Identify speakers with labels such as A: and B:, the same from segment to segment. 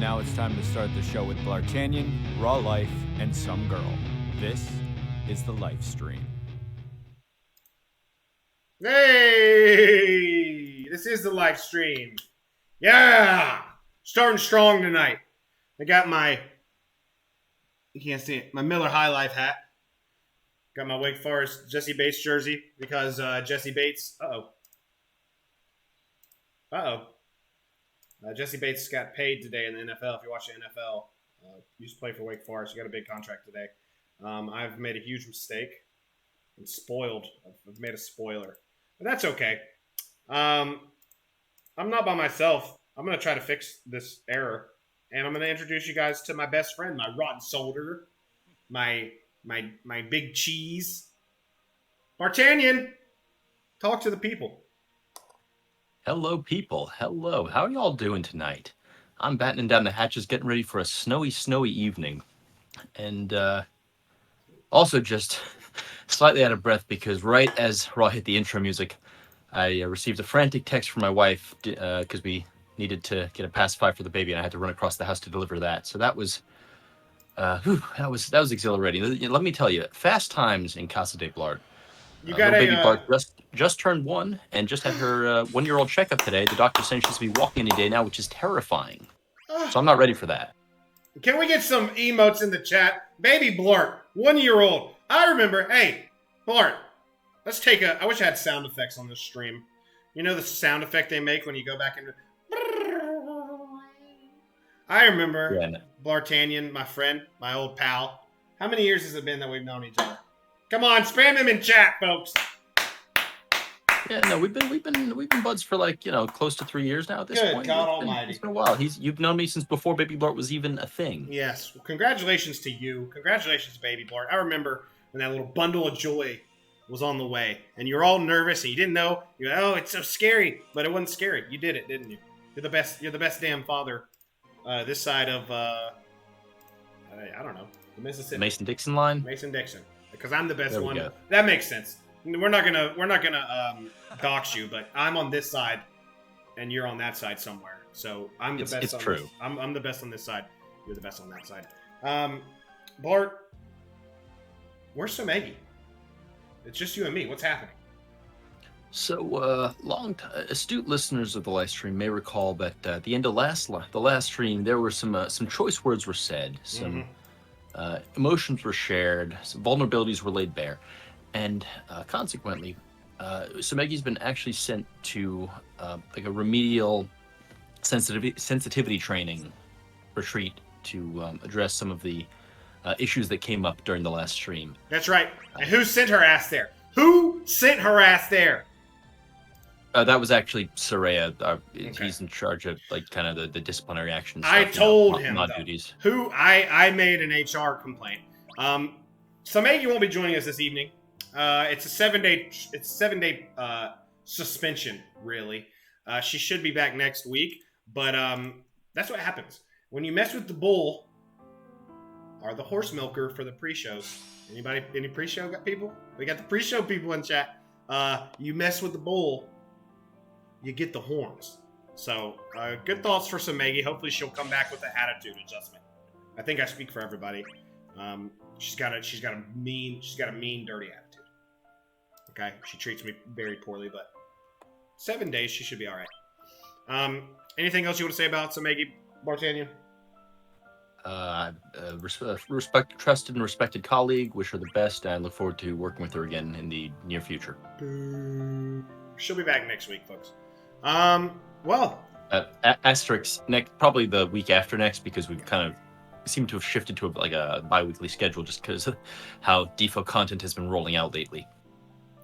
A: now it's time to start the show with Bl'Artagnan, Raw Life, and some girl. This is the Lifestream.
B: Hey! This is the Lifestream. Yeah! Starting strong tonight. I got my, you can't see it, my Miller High Life hat. Got my Wake Forest Jesse Bates jersey because Jesse Bates, Jesse Bates got paid today in the NFL. If you watch the NFL, used to play for Wake Forest. You got a big contract today. I've made a huge mistake. I'm spoiled. I've made a spoiler. But that's okay. I'm not by myself. I'm going to try to fix this error. And I'm going to introduce you guys to my best friend, my rotten soldier, my big cheese. D'Artagnan, talk to the people.
C: Hello, people. Hello. How are y'all doing tonight? I'm battening down the hatches, getting ready for a snowy evening. And also just slightly out of breath because right as Raw hit the intro music, I received a frantic text from my wife because we needed to get a pacifier for the baby, and I had to run across the house to deliver that. So that was exhilarating. Let me tell you, fast times in Casa de Bl'Art.
B: You got
C: baby Bart just turned 1 and just had her 1-year-old checkup today. The doctor saying she's to be walking any day now, which is terrifying. So I'm not ready for that.
B: Can we get some emotes in the chat? Baby Bl'Art, 1-year-old. I remember. Hey, Bl'Art, let's take I wish I had sound effects on this stream. You know the sound effect they make when you go back into. I remember Bl'Artagnan, my friend, my old pal. How many years has it been that we've known each other? Come on, spam him in chat, folks.
C: Yeah, no, we've been buds for close to 3 years now at this point.
B: Good God Almighty!
C: It's been a while. You've known me since before Baby Bl'Art was even a thing.
B: Yes. Well, congratulations to you. Congratulations, Baby Bl'Art. I remember when that little bundle of joy was on the way, and you were all nervous, and you didn't know. You're like, oh, it's so scary, but it wasn't scary. You did it, didn't you? You're the best. You're the best damn father. This side of I don't know, the Mississippi.
C: Mason-Dixon line.
B: Mason-Dixon. Because I'm the best
C: there we
B: one.
C: go.
B: That makes sense. We're not gonna dox you, but I'm on this side, and you're on that side somewhere. So I'm the best.
C: It's
B: on
C: true.
B: This. I'm the best on this side. You're the best on that side. Bl'Art, where's Maggie? It's just you and me. What's happening?
C: So, astute listeners of the live stream may recall that at the end of the last stream, there were some choice words were said, some emotions were shared, some vulnerabilities were laid bare, and consequently, Maggie been actually sent to a remedial sensitivity training retreat to address some of the issues that came up during the last stream.
B: That's right. And who sent her ass there? Who sent her ass there?
C: That was actually Soraya. He's in charge of the disciplinary actions.
B: I told him
C: duties.
B: I made an HR complaint. So Maggie won't be joining us this evening. It's a 7-day suspension. Really, she should be back next week. But that's what happens when you mess with the bull or the horse milker for the pre-shows. Anybody? Any pre-show people? We got the pre-show people in chat. You mess with the bull, you get the horns. So, good thoughts for Maggie. Hopefully she'll come back with an attitude adjustment. I think I speak for everybody. She's got a mean, dirty attitude. Okay? She treats me very poorly, but 7 days, she should be all right. Anything else you want to say about Maggie, D'Artagnan?
C: Trusted and respected colleague. Wish her the best, and I look forward to working with her again in the near future.
B: She'll be back next week, folks.
C: Asterisk probably the week after next, because we've kind of seem to have shifted to a bi-weekly schedule just because of how defo content has been rolling out lately.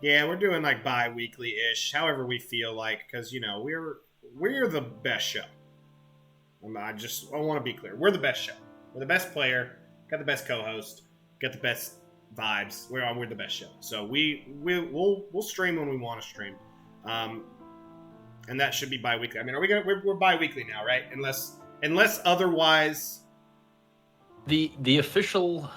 B: Yeah, we're doing bi-weekly-ish, however we feel like, because we're the best show. I want to be clear. We're the best show. We're the best player, got the best co-host, got the best vibes. We're the best show. So we'll stream when we want to stream. And that should be bi-weekly. I mean, we're bi-weekly now, right? Unless otherwise.
C: The official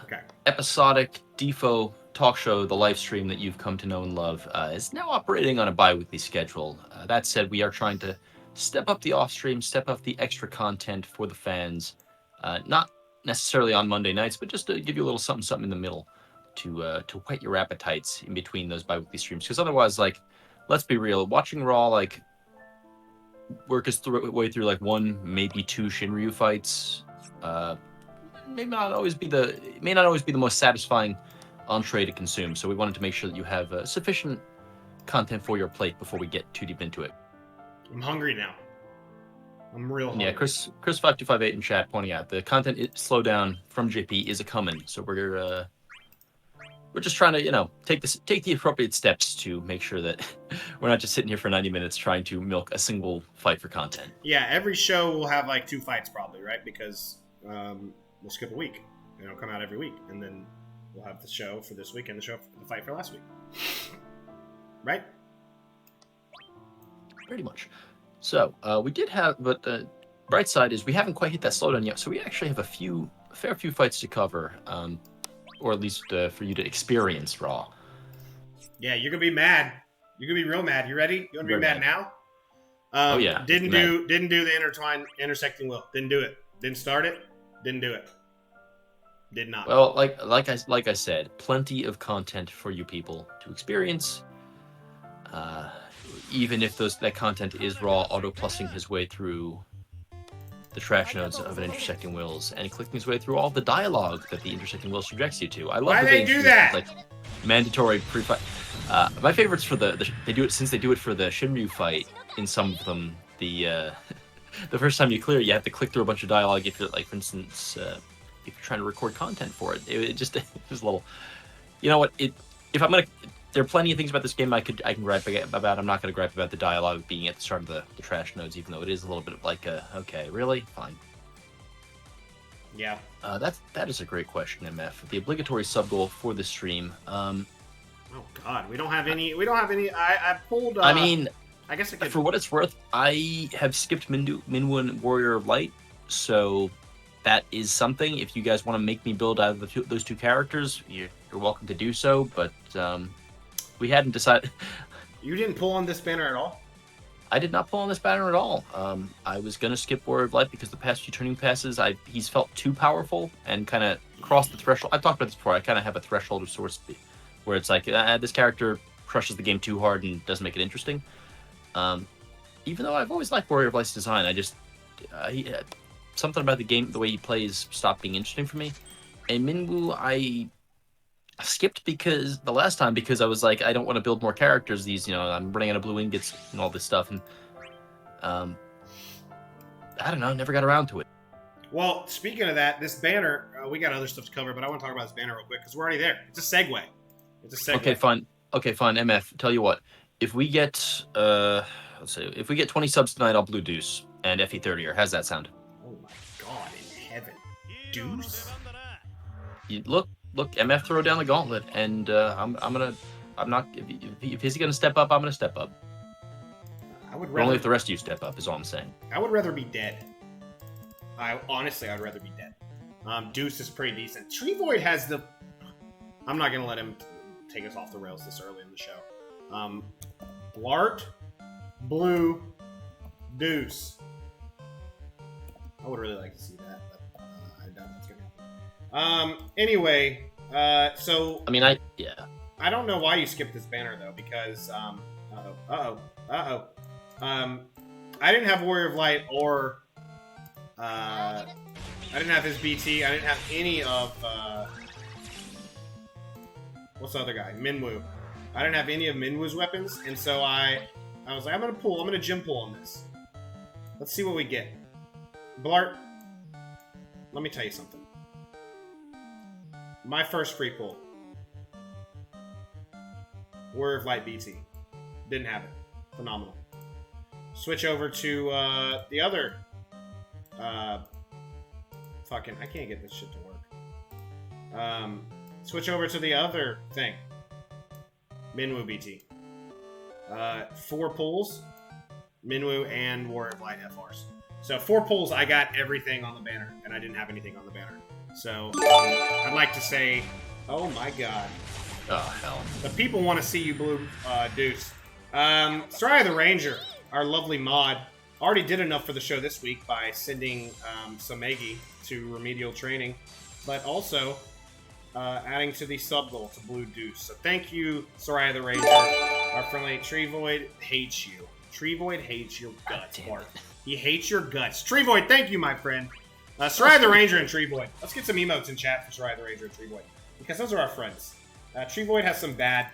C: episodic defo talk show, the live stream that you've come to know and love, is now operating on a bi-weekly schedule. That said, we are trying to step up the off stream, step up the extra content for the fans. Not necessarily on Monday nights, but just to give you a little something in the middle to whet your appetites in between those bi-weekly streams. Because otherwise, like, let's be real, watching Raw like work his way through like 1, maybe 2 Shinryu fights, may not always be the most satisfying entree to consume. So we wanted to make sure that you have sufficient content for your plate before we get too deep into it.
B: I'm hungry now. I'm real hungry.
C: Yeah, Chris 5258 in chat pointing out the content slowdown from JP is a coming. So we're just trying to, take the appropriate steps to make sure that we're not just sitting here for 90 minutes trying to milk a single fight for content.
B: Yeah, every show will have like 2 fights probably, right? Because we'll skip a week and it'll come out every week, and then we'll have the show for this week and the fight for last week. Right?
C: Pretty much. So we did have, but the bright side is we haven't quite hit that slowdown yet. So we actually have a fair few fights to cover, or at least for you to experience Raw.
B: Yeah, you're gonna be mad. You're gonna be real mad. You ready? You want to be mad now?
C: Oh yeah.
B: Didn't do the intersecting will. Didn't do it. Didn't start it. Didn't do it. Did not.
C: Well, like I said, plenty of content for you people to experience. Even if that content is Raw auto-plussing his way through the trash notes of an intersecting wills and clicking his way through all the dialogue that the intersecting will subjects you to. I love
B: Why they do that?
C: Like mandatory pre-fight. My favorites for they do it for the Shinryu fight. In some of them, the first time you clear, you have to click through a bunch of dialogue. If you're, like, for instance, if you're trying to record content for it, it just a little. You know what? There are plenty of things about this game I can gripe about. I'm not going to gripe about the dialogue being at the start of the trash nodes, even though it is a little bit of like okay, really? Fine.
B: Yeah.
C: That is a great question, MF. The obligatory sub goal for the stream.
B: Oh God, we don't have any. I pulled. I guess I could.
C: For what it's worth, I have skipped Minwoo and Warrior of Light, so that is something. If you guys want to make me build out of those 2 characters, you're welcome to do so. But we hadn't decided.
B: You didn't pull on this banner at all?
C: I did not pull on this banner at all. I was going to skip Warrior of Light because the past 2 turning passes, he's felt too powerful and kind of crossed the threshold. I've talked about this before. I kind of have a threshold of sorts where it's like, this character crushes the game too hard and doesn't make it interesting. Even though I've always liked Warrior of Light's design, I just... something about the game, the way he plays, stopped being interesting for me. And Minwoo, I skipped because I was like, I don't want to build more characters. I'm running out of blue ingots and all this stuff, and I don't know, never got around to it.
B: Well, speaking of that, this banner, we got other stuff to cover, but I want to talk about this banner real quick because we're already there. It's a segue.
C: Okay, fine. MF, tell you what, if we get if we get 20 subs tonight, I'll blue deuce and FE30er. How's that sound?
B: Oh my God in heaven, deuce.
C: Look, MF throw down the gauntlet, and I'm not. If he's gonna step up, I'm gonna step up. Only if the rest of you step up is all I'm saying.
B: I would rather be dead. I'd rather be dead. Deuce is pretty decent. Tree Void has the. I'm not gonna let him take us off the rails this early in the show. Bl'Art, Blue, Deuce. I would really like to see that, but I doubt that's gonna happen. Anyway, so I don't know why you skipped this banner though, because I didn't have Warrior of Light or I didn't have his BT. I didn't have any of what's the other guy? Minwoo. I didn't have any of Minwoo's weapons, and so I was like, I'm gonna gym pull on this. Let's see what we get. Bl'Art, let me tell you something. My first free pull. Warrior of Light BT. Didn't have it. Phenomenal. Switch over to the other I can't get this shit to work. Switch over to the other thing. Minwoo BT. 4 pulls. Minwoo and Warrior of Light FRs. So 4 pulls, I got everything on the banner, and I didn't have anything on the banner. So I'd like to say, oh my God.
C: Oh, hell.
B: The people want to see you blue deuce. Sorry, the Ranger, our lovely mod, already did enough for the show this week by sending Samegi to remedial training, but also adding to the sub goal to Blue Deuce. So thank you, Soraya the Ranger. Our friendly Treevoid hates you. Treevoid hates your guts, Bart. He hates your guts. Treevoid, thank you, my friend. Soraya the Ranger and Treevoid. Let's get some emotes in chat for Soraya the Ranger and Treevoid, because those are our friends. Treevoid has some bad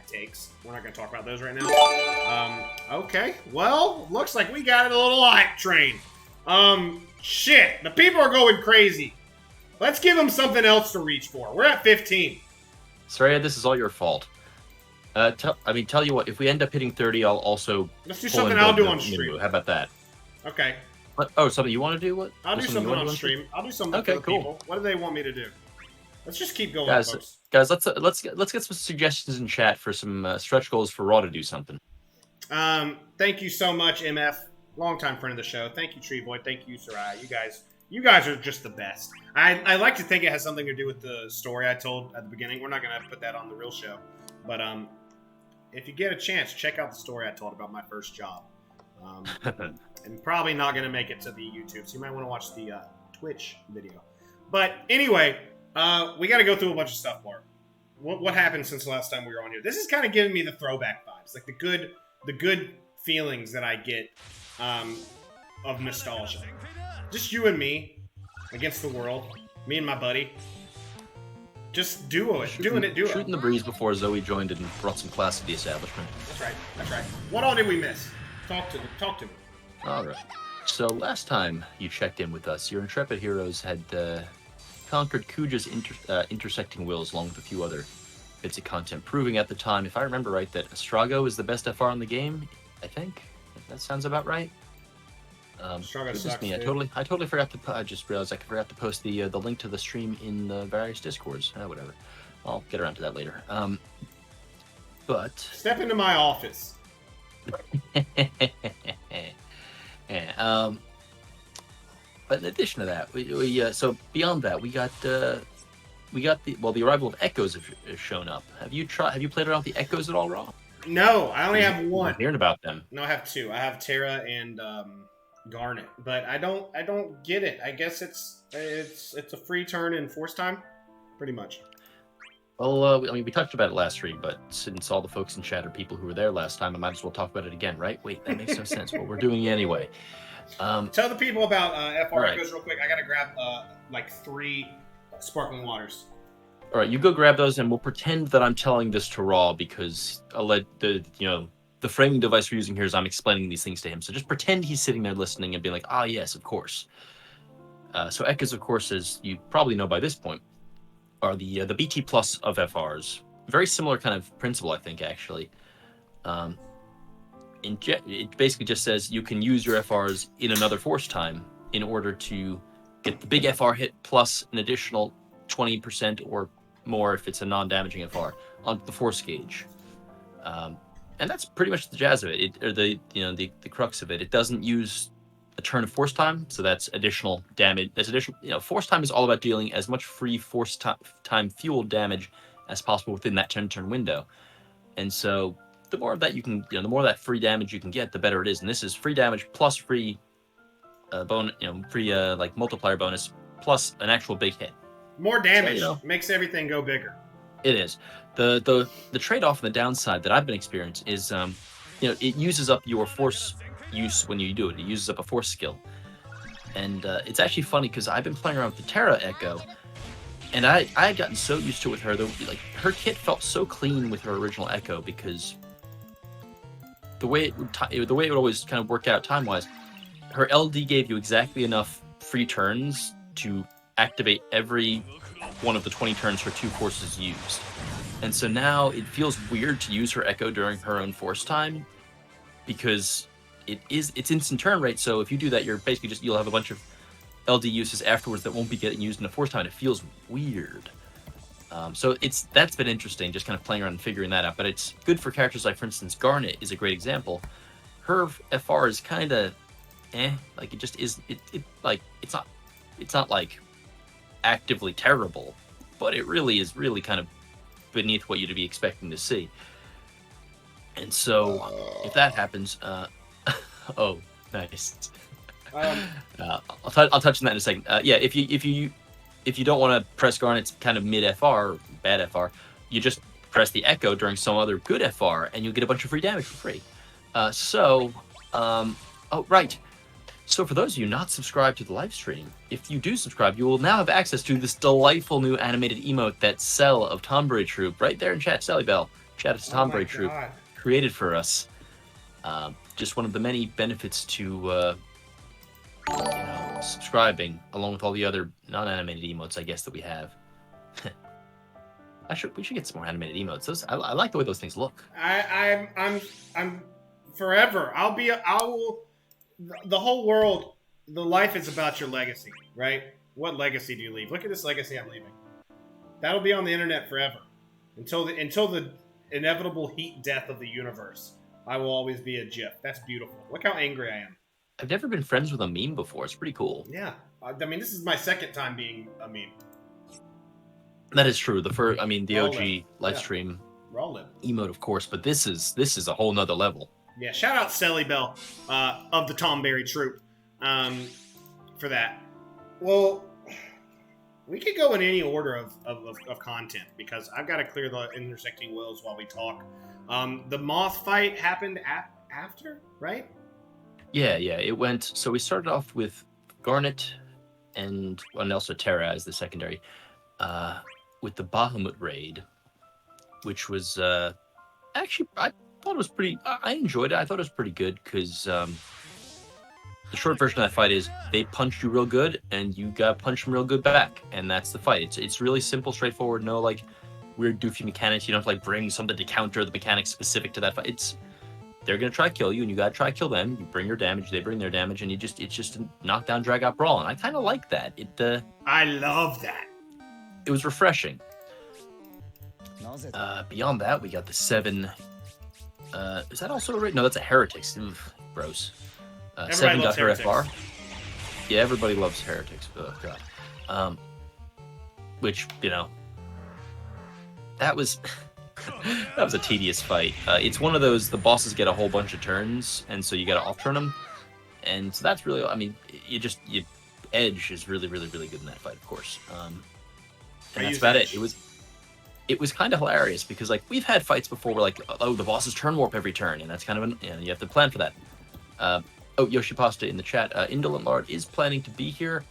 B: takes. We're not going to talk about those right now. Okay. Well, looks like we got it a little hype train. Shit. The people are going crazy. Let's give them something else to reach for. We're at 15.
C: Soraya, this is all your fault. Tell you what, if we end up hitting 30, I'll also...
B: Let's do something I'll do on stream.
C: How about that?
B: Okay.
C: What? Oh, something you want to do? What?
B: I'll do something on stream. I'll do something for the people. What do they want me to do? Let's just keep going, folks.
C: Guys, let's get some suggestions in chat for some stretch goals for Raw to do something.
B: Thank you so much, MF, longtime friend of the show. Thank you, Treevoid. Thank you, Soraya. You guys are just the best. I like to think it has something to do with the story I told at the beginning. We're not gonna put that on the real show, but if you get a chance, check out the story I told about my first job. And probably not gonna make it to the YouTube, so you might want to watch the Twitch video. But anyway. We got to go through a bunch of stuff, Bart. What happened since the last time we were on here? This is kind of giving me the throwback vibes, like the good feelings that I get of nostalgia. Just you and me against the world, me and my buddy. Just doing it.
C: Shooting the breeze before Zoe joined and brought some class to the establishment.
B: That's right. What all did we miss? Talk to me.
C: All right. So last time you checked in with us, your intrepid heroes had conquered Kuja's intersecting wills along with a few other bits of content, proving at the time, if I remember right, that Astrago is the best FR in the game. I think that sounds about right.
B: Astrago sucks,
C: me. I totally forgot to. I just realized I forgot to post the link to the stream in the various discords. Whatever. I'll get around to that later. But
B: step into my office.
C: Yeah, But in addition to that, so beyond that, we got the arrival of Echoes have shown up. Have you played around with the Echoes at all, Raw?
B: No, I only have one.
C: Hearing about them.
B: No, I have two. I have Terra and Garnet, but I don't get it. I guess it's a free turn in Force Time, pretty much.
C: Well, we touched about it last stream, but since all the folks in chat are people who were there last time, I might as well talk about it again, right? Wait, that makes no sense. Well, we're doing it anyway.
B: Tell the people about FR
C: right.
B: Echoes real quick. I gotta grab like 3 sparkling waters.
C: All right, you go grab those, and we'll pretend that I'm telling this to Raw because I'll let the framing device we're using here is I'm explaining these things to him. So just pretend he's sitting there listening and being like, "Ah, yes, of course." So Echoes, of course, as you probably know by this point, are the BT plus of FRs. Very similar kind of principle, I think, actually. It basically just says you can use your FRs in another force time in order to get the big FR hit plus an additional 20% or more if it's a non-damaging FR on the force gauge. And that's pretty much the jazz of it. The crux of it. It doesn't use a turn of force time, so that's additional damage. That's additional. Force time is all about dealing as much free force time fuel damage as possible within that 10-turn window. And so the more of that you can, the more of that free damage you can get, the better it is. And this is free damage plus free bonus, free like multiplier bonus plus an actual big hit.
B: More damage makes everything go bigger.
C: It is. The trade-off and the downside that I've been experiencing is, it uses up your force use when you do it. It uses up a force skill. And it's actually funny because I've been playing around with the Terra Echo, and I had gotten so used to it with her, her kit felt so clean with her original Echo because the way it would always kind of work out time-wise, her LD gave you exactly enough free turns to activate every one of the 20 turns her 2 forces used. And so now it feels weird to use her Echo during her own force time because it's instant turn rate. So if you do that, you're basically you'll have a bunch of LD uses afterwards that won't be getting used in a force time. It feels weird. So that's been interesting, just kind of playing around and figuring that out. But it's good for characters like, for instance, Garnet is a great example. Her FR is kind of like it just is. It's not like actively terrible, but it really is kind of beneath what you'd be expecting to see. And so if that happens, Nice.
B: Um,
C: I'll touch on that in a second. Yeah, if you don't want to press Garnet's kind of mid FR or bad FR, you just press the Echo during some other good FR, and you'll get a bunch of free damage for free. Oh right. So for those of you not subscribed to the live stream, if you do subscribe, you will now have access to this delightful new animated emote that Cell of Tombury Troop, right there in chat, Sally Bell, chat of Tombury Troop, created for us. Just one of the many benefits to subscribing, along with all the other non-animated emotes, I guess, that we have. We should get some more animated emotes. I like the way those things look.
B: I'm forever. The whole world, the life is about your legacy, right? What legacy do you leave? Look at this legacy I'm leaving. That'll be on the internet forever. Until the inevitable heat death of the universe. I will always be a GIF. That's beautiful. Look how angry I am.
C: I've never been friends with a meme before. It's pretty cool.
B: Yeah. I mean, this is my second time being a meme.
C: That is true. The OG live stream emote, of course, but this is a whole nother level.
B: Yeah, shout out Sally Bell of the Tombury Troop for that. Well, we could go in any order of content because I've got to clear the intersecting wills while we talk. The Moth fight happened after, right?
C: Yeah, it went. So we started off with Garnet and also Terra as the secondary, with the Bahamut raid, which was actually I thought it was pretty. I enjoyed it. I thought it was pretty good because the short version of that fight is they punch you real good and you got to punch them real good back, and that's the fight. It's really simple, straightforward. No like weird doofy mechanics. You don't have to bring something to counter the mechanics specific to that fight. They're gonna try to kill you, and you gotta try to kill them. You bring your damage, they bring their damage, and it's just a knockdown, drag out brawl. And I kind of like that.
B: I love that.
C: It was refreshing. Beyond that, we got the 7. Is that also a raid? No, that's a Heretics. Oof, gross. 7 got her FR. Yeah, everybody loves Heretics. Oh god. Which that was. That was a tedious fight. It's one of those, the bosses get a whole bunch of turns, and so you got to off-turn them. And so that's really, Edge is really, really, really good in that fight, of course. And that's about it. It was kind of hilarious because, we've had fights before where, the bosses turn warp every turn, and that's kind of, you have to plan for that. Yoshi Pasta in the chat, Indolent Lard is planning to be here.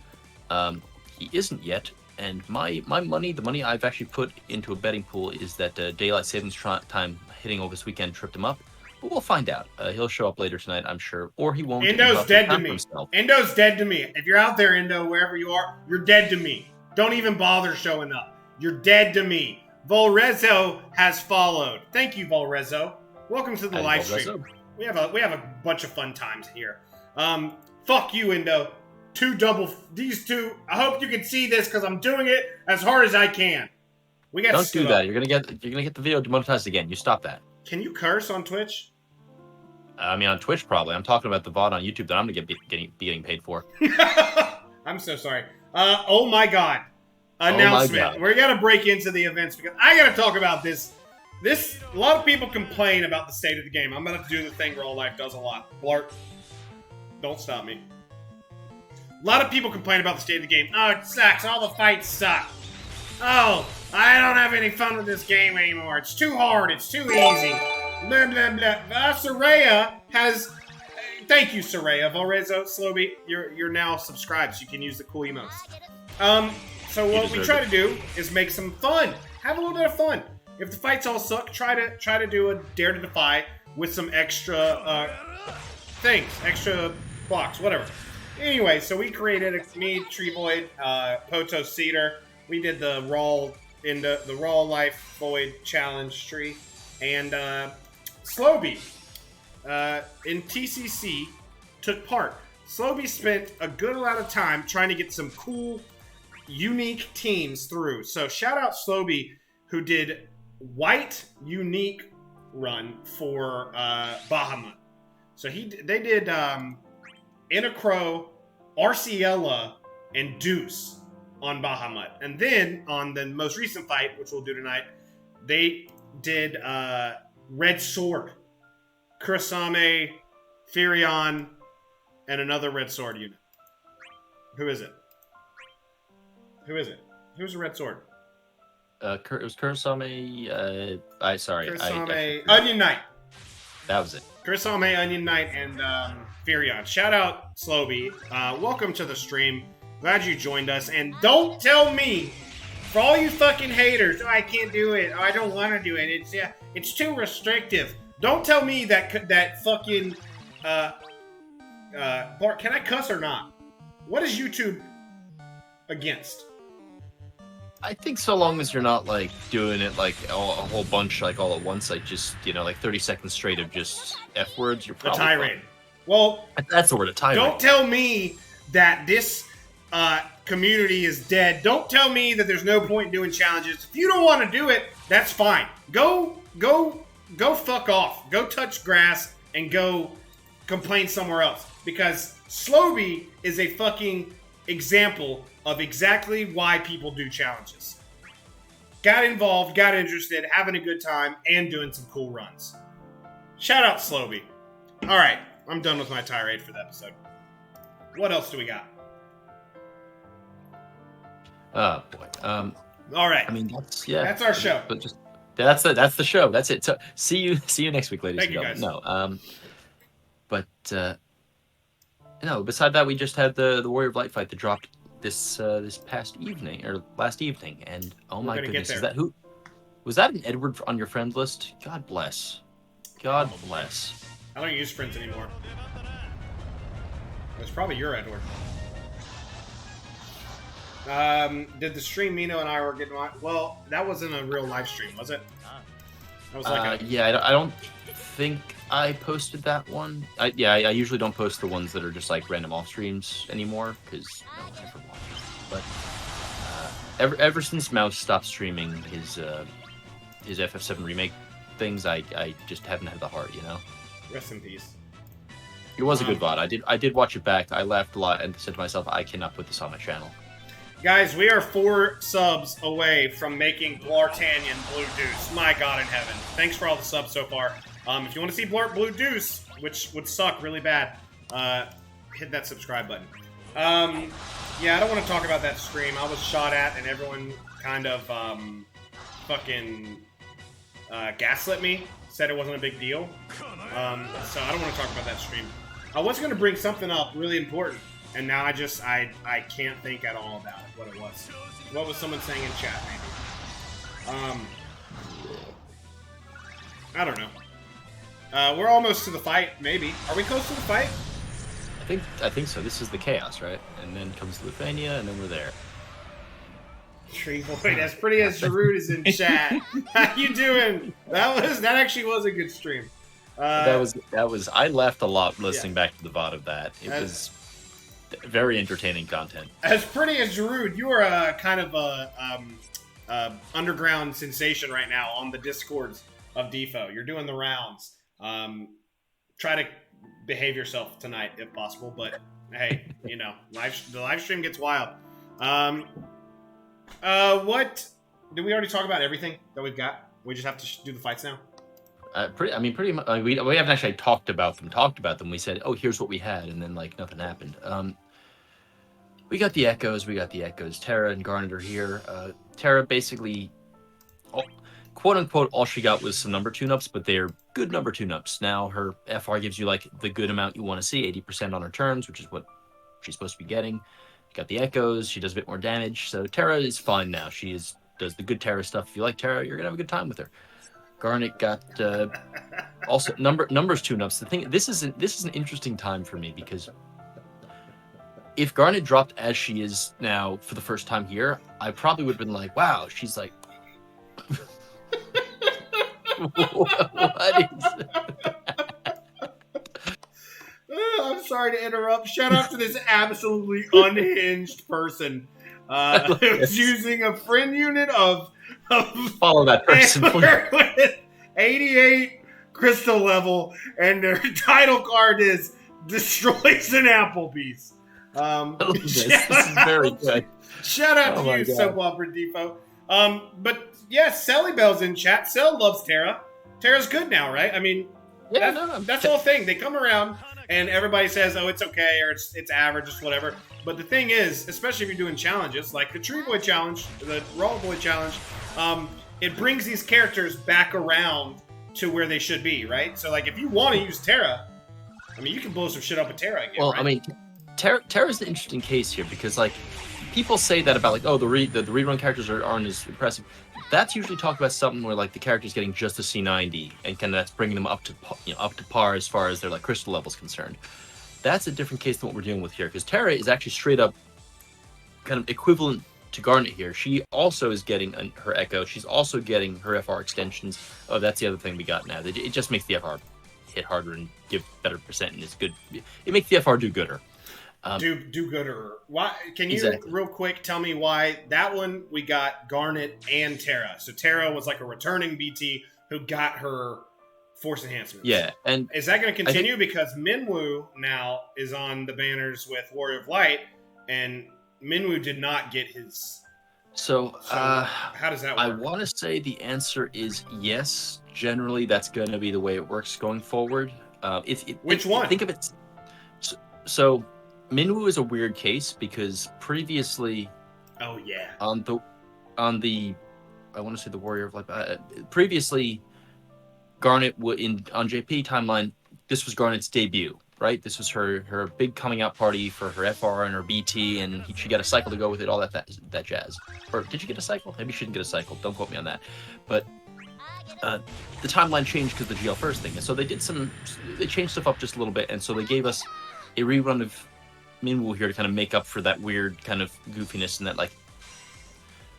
C: He isn't yet. And my money, the money I've actually put into a betting pool is that daylight savings time hitting over this weekend tripped him up. But we'll find out. He'll show up later tonight, I'm sure. Or he won't.
B: Endo's dead to me. Endo's dead to me. If you're out there, Endo, wherever you are, you're dead to me. Don't even bother showing up. You're dead to me. Volrezo has followed. Thank you, Volrezo. Welcome to the live stream. We have a bunch of fun times here. Fuck you, Endo. These two. I hope you can see this because I'm doing it as hard as I can.
C: Don't do that. You're gonna get the video demonetized again. You stop that.
B: Can you curse on Twitch?
C: On Twitch probably. I'm talking about the VOD on YouTube that I'm gonna be getting paid for.
B: I'm so sorry. Oh my god. Announcement. Oh my god. We're gonna break into the events because I gotta talk about this. A lot of people complain about the state of the game. I'm gonna do the thing Raw Life does a lot. Blart, don't stop me. A lot of people complain about the state of the game. Oh, it sucks. All the fights suck. Oh, I don't have any fun with this game anymore. It's too hard. It's too easy. Blah, blah, blah. Soraya has... Thank you, Soraya. Volrezo, Slowby, you're now subscribed, so you can use the cool emotes. So what we try to do is make some fun. Have a little bit of fun. If the fights all suck, try to do a Dare to Defy with some extra things. Extra blocks, whatever. Anyway, so we created me, Treevoid, Poto Cedar. We did the Raw Life Void Challenge tree, and Slowby in TCC took part. Slowby spent a good amount of time trying to get some cool, unique teams through. So shout out Slowby, who did White Unique run for Bahamut. So they did Inacro, Arciella, and Deuce on Bahamut. And then, on the most recent fight, which we'll do tonight, they did Red Sword, Kurasame, Firion, and another red sword unit. Who is it? Who is it? Who's the red sword?
C: It was Kurosame.
B: Kurosame, Onion Knight.
C: That was it.
B: Kurosame, Onion Knight, and Furion. Shout out, Slowby. Welcome to the stream. Glad you joined us. And don't tell me, for all you fucking haters, I can't do it. I don't want to do it. It's too restrictive. Don't tell me that fucking Bart, can I cuss or not? What is YouTube against?
C: I think so long as you're not like doing it like a whole bunch like all at once, like just like 30 seconds straight of just F words, you're probably
B: a tirade. Well,
C: that's the word, a tirade.
B: Don't tell me that this community is dead. Don't tell me that there's no point in doing challenges. If you don't want to do it, that's fine. Go fuck off. Go touch grass and go complain somewhere else. Because Slowby is a fucking example of exactly why people do challenges. Got involved, got interested, having a good time, and doing some cool runs. Shout out Slowby. Alright, I'm done with my tirade for the episode. What else do we got?
C: Oh boy.
B: Alright.
C: I mean
B: that's our show.
C: But just that's the show. That's it. So see you next week, ladies and gentlemen.
B: Guys.
C: No. Beside that we just had the Warrior of Light fight that dropped this past evening or last evening, and oh my goodness, is that who was that an Edward on your friend list? God bless. God bless.
B: I don't use friends anymore. It's probably your Edward. Did the stream Mino and I were getting on? Well, that wasn't a real live stream, was it? That was like
C: I don't think I posted that one. I usually don't post the ones that are just like random off streams anymore because no one ever watches. But ever since Mouse stopped streaming his FF7 remake things, I just haven't had the heart,
B: Rest in peace.
C: It was a good VOD. I did watch it back. I laughed a lot and said to myself, I cannot put this on my channel.
B: Guys, we are 4 subs away from making Bl'Artagnan Blue Deuce. My God in heaven. Thanks for all the subs so far. If you want to see Blue Deuce, which would suck really bad, hit that subscribe button. I don't want to talk about that stream. I was shot at and everyone kind of fucking gaslit me. Said it wasn't a big deal. So I don't want to talk about that stream. I was going to bring something up really important. And now I can't think at all about it, what it was. What was someone saying in chat, maybe? I don't know. We're almost to the fight, maybe. Are we close to the fight?
C: I think so. This is the chaos, right? And then comes Lithuania, and then we're there.
B: Tree Boy, as pretty as Giroud is in chat. How you doing? That actually was a good stream.
C: That was. I laughed a lot listening back to the VOD of that. It was very entertaining content.
B: As pretty as Giroud, you are a kind of a underground sensation right now on the discords of Defo. You're doing the rounds. Try to behave yourself tonight if possible, but hey, the live stream gets wild. What did we already talk about? Everything that we've got? We just have to do the fights now.
C: Pretty much. We haven't actually talked about them. We said, oh, here's what we had, and then like nothing happened. We got the echoes. Terra and Garnet are here. Terra basically, quote unquote, all she got was some number tune-ups, but they're good number tune-ups. Now her FR gives you like the good amount you want to see, 80% on her turns, which is what she's supposed to be getting. You got the echoes. She does a bit more damage, so Terra is fine now. She does the good Terra stuff. If you like Terra, you're gonna have a good time with her. Garnet got also numbers tune-ups. The thing, this is an interesting time for me because if Garnet dropped as she is now for the first time here, I probably would have been like, wow, she's like, what is
B: I'm sorry to interrupt. Shout out to this absolutely unhinged person who's using a friend unit of
C: follow that person, please.
B: 88 crystal level, and their title card is destroys an Applebee's.
C: This is very good.
B: Shout out to you, Soap Opera Depot. But yeah, Sally Bell's in chat. Sel loves Terra. Terra's good now, right? I mean, that's the whole thing. They come around. and everybody says, "Oh, it's okay," or "It's average," just whatever. But the thing is, especially if you're doing challenges like the Tree Boy Challenge, the Raw Boy Challenge, it brings these characters back around to where they should be, right? So, like, if you want to use Terra, I mean, you can blow some shit up with Terra again.
C: Well,
B: right?
C: I mean, Terra's an interesting case here because, like, people say that about, like, oh, the rerun characters aren't as impressive. That's usually talked about something where, like, the character's getting just a C90 and kind of that's bringing them up to par as far as their, like, crystal level's concerned. That's a different case than what we're dealing with here because Terra is actually straight up kind of equivalent to Garnet here. She also is getting her Echo. She's also getting her FR extensions. Oh, that's the other thing we got now. It just makes the FR hit harder and give better percent, and it's good. It makes the FR do gooder.
B: Do gooder. Why? Can you
C: Exactly.
B: real quick tell me why that one we got Garnet and Terra? So Terra was like a returning BT who got her force enhancements.
C: Yeah, and
B: is that going to continue because Minwoo now is on the banners with Warrior of Light, and Minwoo did not get his.
C: So
B: how does that work?
C: I want to say the answer is yes. Generally, that's going to be the way it works going forward.
B: Which one?
C: Think of it. So Minwoo is a weird case because previously.
B: Oh yeah.
C: On the, I want to say the Warrior of Light. Previously, Garnet on JP timeline. This was Garnet's debut, right? This was her big coming out party for her FR and her BT, and she got a cycle to go with it, all that jazz. Or did she get a cycle? Maybe she didn't get a cycle. Don't quote me on that. But the timeline changed because of the GL first thing, and so they changed stuff up just a little bit, and so they gave us a rerun of Minwoo here to kind of make up for that weird kind of goofiness and that like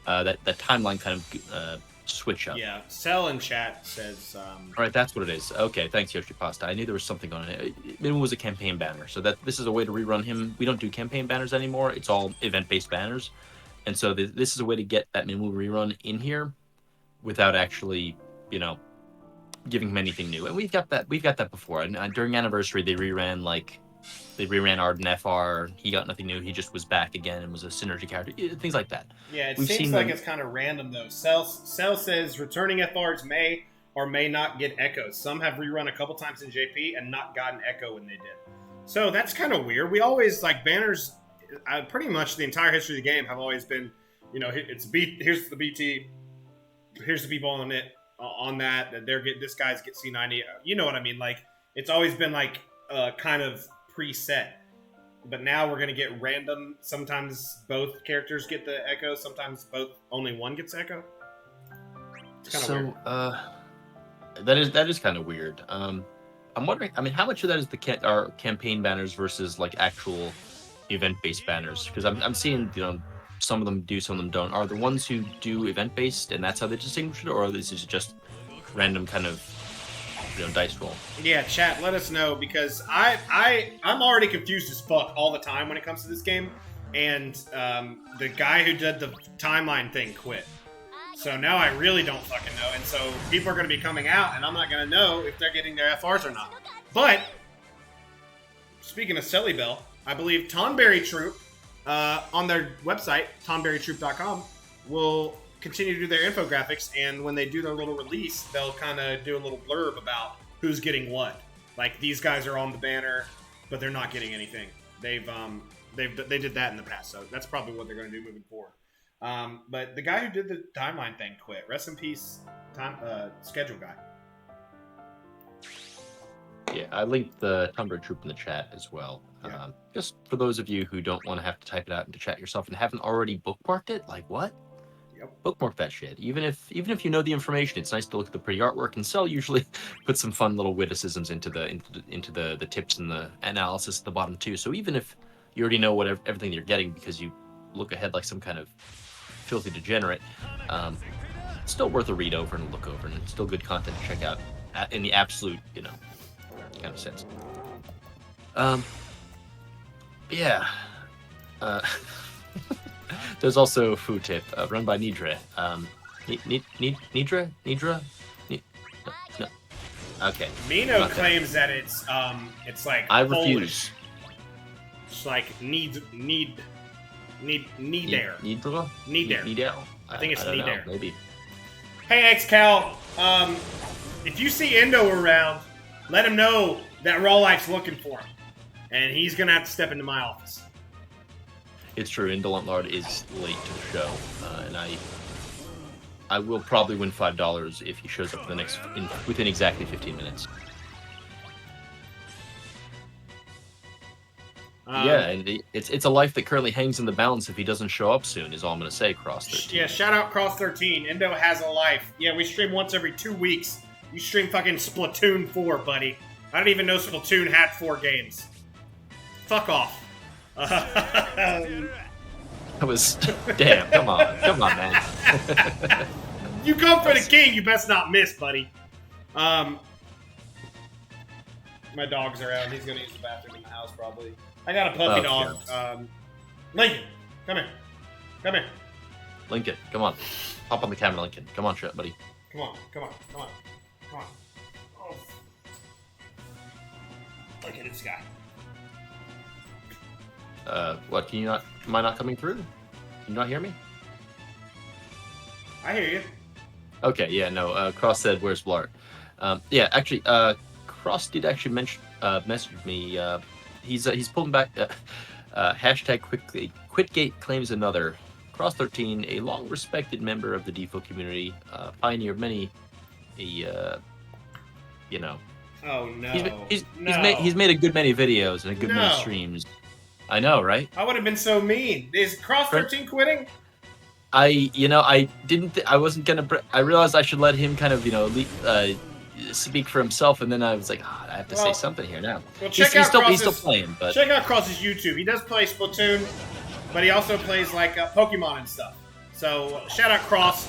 C: that timeline kind of switch up.
B: Yeah, Cell in chat says.
C: All right, that's what it is. Okay, thanks, Yoshi Pasta. I knew there was something on it. Minwoo was a campaign banner, so that this is a way to rerun him. We don't do campaign banners anymore. It's all event-based banners, and so this is a way to get that Minwoo rerun in here without actually, giving him anything new. And we've got that before. And during Anniversary, they reran Arden FR. He got nothing new. He just was back again and was a synergy character. Things like that.
B: Yeah, seems like it's kind of random though. Cell says returning FRs may or may not get echoes. Some have rerun a couple times in JP and not gotten echo when they did. So that's kind of weird. We always like banners. Pretty much the entire history of the game have always been, it's here's the BT, here's the people on it on that this guy's get C90. You know what I mean? Like it's always been like kind of preset. But now we're gonna get random. Sometimes both characters get the echo. Sometimes only one gets echo. It's kind of weird.
C: That is kind of weird. I'm wondering. I mean, how much of that is our campaign banners versus like actual event-based banners? Because I'm seeing some of them do, some of them don't. Are the ones who do event-based and that's how they distinguish it, or this is just random kind of dice roll?
B: Yeah, chat, let us know because I'm already confused as fuck all the time when it comes to this game, and the guy who did the timeline thing quit. So now I really don't fucking know, and so people are going to be coming out, and I'm not going to know if they're getting their FRs or not. But speaking of Selly Bell, I believe Tonberry Troop on their website, tonberrytroop.com, will continue to do their infographics, and when they do their little release, they'll kind of do a little blurb about who's getting what. Like these guys are on the banner, but they're not getting anything. They did that in the past, so that's probably what they're going to do moving forward. But the guy who did the timeline thing quit. Rest in peace, schedule guy.
C: Yeah, I linked the Tumblr Troop in the chat as well.
B: Yeah.
C: Just for those of you who don't want to have to type it out into chat yourself and haven't already bookmarked it, like what?
B: Yep.
C: Bookmark that shit. Even if you know the information, it's nice to look at the pretty artwork. And Cell usually puts some fun little witticisms into the tips and the analysis at the bottom too. So even if you already know everything you're getting because you look ahead like some kind of filthy degenerate, it's still worth a read over and a look over, and it's still good content to check out in the absolute kind of sense. Yeah. There's also a food tip run by Nidra. Nidra? No. Okay.
B: Mino claims that it's like
C: I
B: Polish.
C: refuse.
B: It's like need there.
C: Nidel.
B: I think it's
C: don't know,
B: Nidare.
C: maybe.
B: Hey XCal, if you see Indo around, let him know that Raw Life's looking for him. and he's gonna have to step into my office.
C: It's true. Indolent Lard is late to the show, and I will probably win $5 if he shows up within exactly 15 minutes. Yeah, and it's a life that currently hangs in the balance if he doesn't show up soon, is all I'm going to say, Cross 13.
B: Yeah, shout out Cross 13. Indo has a life. Yeah, we stream once every 2 weeks. You stream fucking Splatoon 4, buddy. I didn't even know Splatoon had 4 games. Fuck off.
C: That was... Damn, come on, man.
B: You come for the king, you best not miss, buddy. My dog's around. He's going to use the bathroom in the house, probably. I got a puppy dog. Lincoln, come here. Come here.
C: Lincoln, come on. Hop on the camera, Lincoln. Come on, buddy.
B: Come on. Oh. Look at this guy.
C: What, am I not coming through? Can you not hear me?
B: I hear you.
C: Okay, yeah, no, Cross said, where's Bl'Art? Yeah, actually, Cross did actually message me, he's pulling back, hashtag Quitgate claims another. Cross 13, a long-respected member of the Defo community, pioneer of many, Oh,
B: no.
C: He's made a good many videos and a good many streams. I know, right?
B: I would have been so mean. Is Cross 13 quitting?
C: I wasn't gonna. I realized I should let him kind of, speak for himself, and then I was like, I have to say something here now.
B: Well,
C: he's still playing, but
B: check out Cross's YouTube. He does play Splatoon, but he also plays like Pokemon and stuff. So shout out Cross.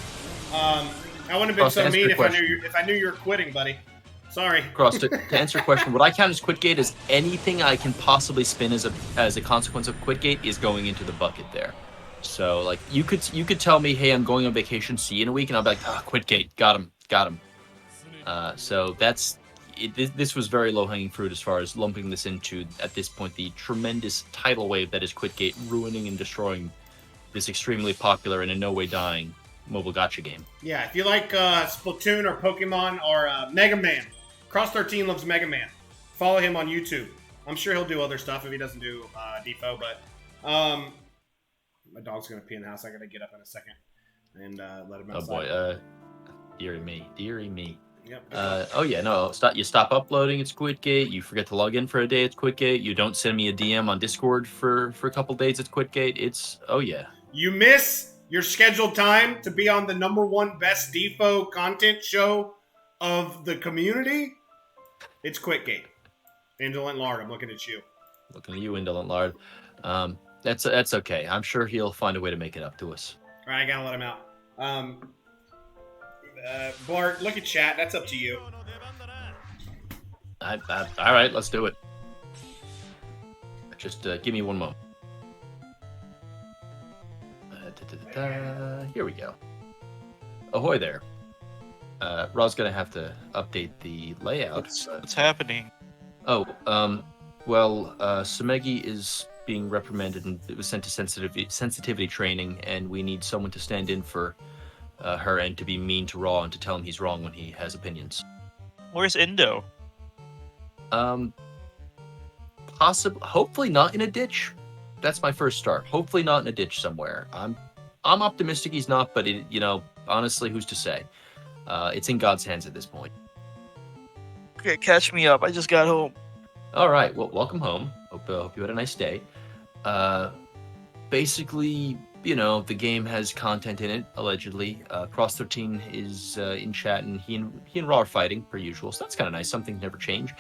B: I wouldn't have been so mean if I knew you were quitting, buddy. Sorry.
C: Cross, to answer your question, what I count as Quitgate is anything I can possibly spin as a consequence of Quitgate is going into the bucket there. So, like, you could tell me, hey, I'm going on vacation, see you in a week, and I'll be like, Quitgate, got him. So that's it. This was very low-hanging fruit as far as lumping this into, at this point, the tremendous tidal wave that is Quitgate, ruining and destroying this extremely popular and in no way dying mobile gacha game.
B: Yeah, if you like Splatoon or Pokemon or Mega Man, Cross 13 loves Mega Man. Follow him on YouTube. I'm sure he'll do other stuff if he doesn't do Defo, but my dog's gonna pee in the house. I gotta get up in a second and let him outside.
C: Oh boy, dearie me.
B: Yep.
C: Oh yeah, no. You stop uploading, it's Quitgate. You forget to log in for a day, it's Quitgate. You don't send me a DM on Discord for a couple days, it's Quitgate. It's
B: You miss your scheduled time to be on the #1 best Defo content show of the community. It's Quitgate. Indolent Lard, I'm looking at you.
C: Looking at you, Indolent Lard. That's okay. I'm sure he'll find a way to make it up to us.
B: All right, I gotta let him out. Bart, look at chat. That's up to you.
C: All right, let's do it. Just give me one moment. Here we go. Ahoy there. Ra's gonna have to update the layouts.
D: What's happening?
C: Oh, well, Sumegi is being reprimanded and it was sent to sensitivity training, and we need someone to stand in for her and to be mean to Raw and to tell him he's wrong when he has opinions.
D: Where's Indo?
C: Hopefully not in a ditch. That's my first start. Hopefully not in a ditch somewhere. I'm optimistic he's not, but honestly, who's to say? It's in God's hands at this point.
D: Okay, catch me up. I just got home.
C: All right. Well, welcome home. Hope you had a nice day. Basically, the game has content in it, allegedly. Cross 13 is in chat, and he and Raw are fighting, per usual, so that's kind of nice. Something never change.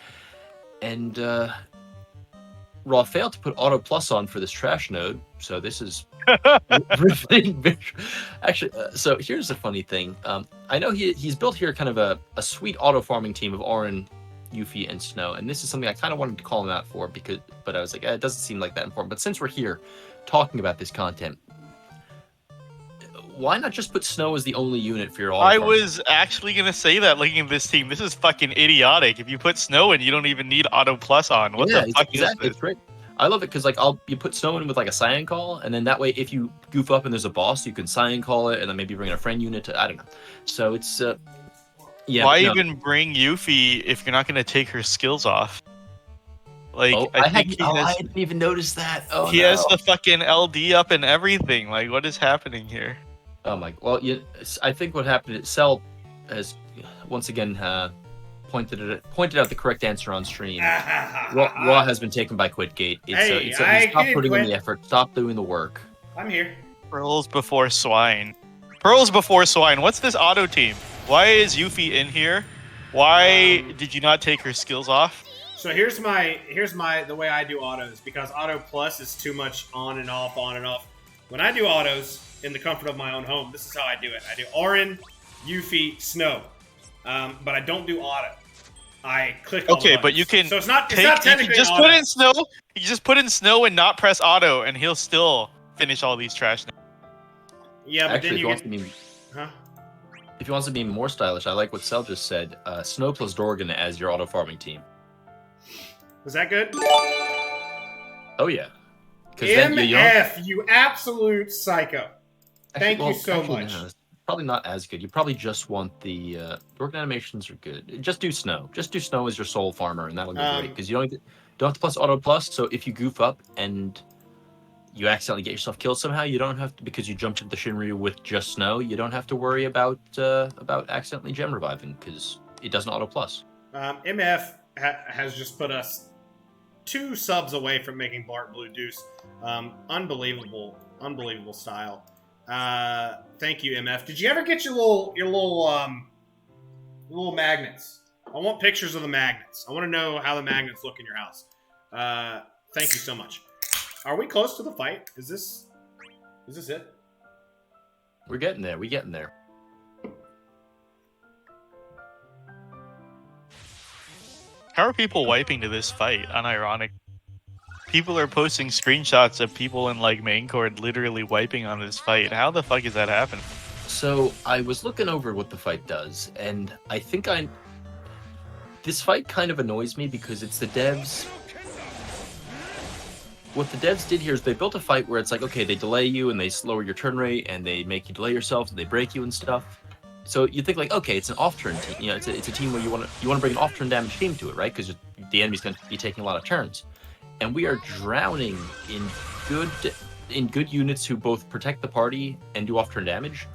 C: And Raw failed to put Auto Plus on for this trash node, so this is actually. So here's the funny thing. I know he's built here kind of a sweet auto farming team of Auron, Yuffie, and Snow, and this is something I kind of wanted to call him out for but I was like, it doesn't seem like that important. But since we're here talking about this content, why not just put Snow as the only unit for your auto farming?
D: I was actually gonna say that looking at this team. This is fucking idiotic. If you put Snow in, you don't even need Auto Plus on. What the fuck is this?
C: It's great. I love it because you put Snow in with like a Cyan Call, and then that way if you goof up and there's a boss, you can Cyan Call it, and then maybe bring in a friend unit to, I don't know. So it's
D: Why even bring Yuffie if you're not gonna take her skills off? Like,
C: Oh,
D: I think
C: I didn't even notice that. Oh,
D: he
C: no.
D: has the fucking LD up and everything. Like, what is happening here?
C: Oh my. Well, I think what happened is Cell has once again pointed out the correct answer on stream. Raw has been taken by Quitgate.
B: Hey,
C: Stop putting in the effort. Stop doing the work.
B: I'm here.
D: Pearls before swine. Pearls before swine. What's this auto team? Why is Yuffie in here? Why did you not take her skills off?
B: So here's the way I do autos, because auto plus is too much on and off, on and off. When I do autos in the comfort of my own home, this is how I do it. I do Auron, Yuffie, Snow, but I don't do auto. I click.
D: Okay, but you can.
B: So it's not
D: you
B: technically
D: can just
B: auto.
D: put in Snow. You just put in Snow and not press auto, and he'll still finish all these trash.
B: Yeah, but
C: Actually,
B: then
C: if
B: you
C: wants
B: get.
C: to be,
B: Huh?
C: if he wants to be more stylish, I like what Cell just said. Snow plus Dorgan as your auto farming team.
B: Was that good?
C: Oh yeah. Then
B: MF, you absolute psycho. Thank you so much.
C: No, it's probably not as good. You probably just want the Dorgan animations are good. Just do Snow. Just do Snow as your soul farmer, and that'll go great because you don't have to plus auto plus. So if you goof up and you accidentally get yourself killed somehow, you don't have to, because you jumped into the Shinryu with just Snow. You don't have to worry about accidentally gem reviving because it doesn't auto plus.
B: MF has just put us 2 subs away from making Bart Blue Deuce. Unbelievable style. Thank you, MF. Did you ever get your little magnets? I want pictures of the magnets. I want to know how the magnets look in your house. Thank you so much. Are we close to the fight? Is this it?
C: We're getting there. We're getting there.
D: How are people wiping to this fight? Unironic. People are posting screenshots of people in like main court literally wiping on this fight. How the fuck is that happening?
C: So I was looking over what the fight does, and I think this fight kind of annoys me because it's the devs. What the devs did here is they built a fight where it's like, okay, they delay you and they lower your turn rate and they make you delay yourself and they break you and stuff. So you think like, okay, it's an off-turn team. You know, it's a team where you want to bring an off-turn damage team to it, right? Because the enemy's going to be taking a lot of turns, and we are drowning in good units who both protect the party and do off-turn damage.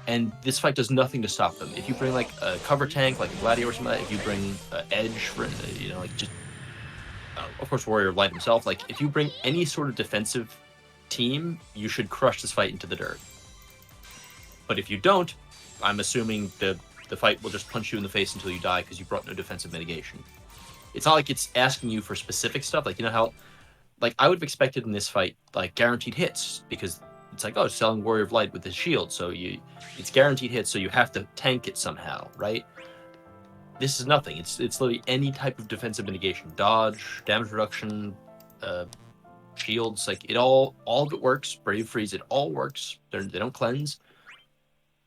C: And this fight does nothing to stop them. If you bring like a cover tank, like a Gladiator or something like that, if you bring Edge, for like just of course Rawrior of Light himself, like if you bring any sort of defensive team, you should crush this fight into the dirt. But if you don't, I'm assuming the fight will just punch you in the face until you die because you brought no defensive mitigation. It's not like it's asking you for specific stuff. Like, you know how, like, I would have expected in this fight, like, guaranteed hits, because it's like, oh, it's selling Warrior of Light with his shield, so it's guaranteed hits, so you have to tank it somehow, right? This is nothing. It's literally any type of defensive mitigation. Dodge, damage reduction, shields, like, all of it works. Brave Freeze, it all works. They don't cleanse.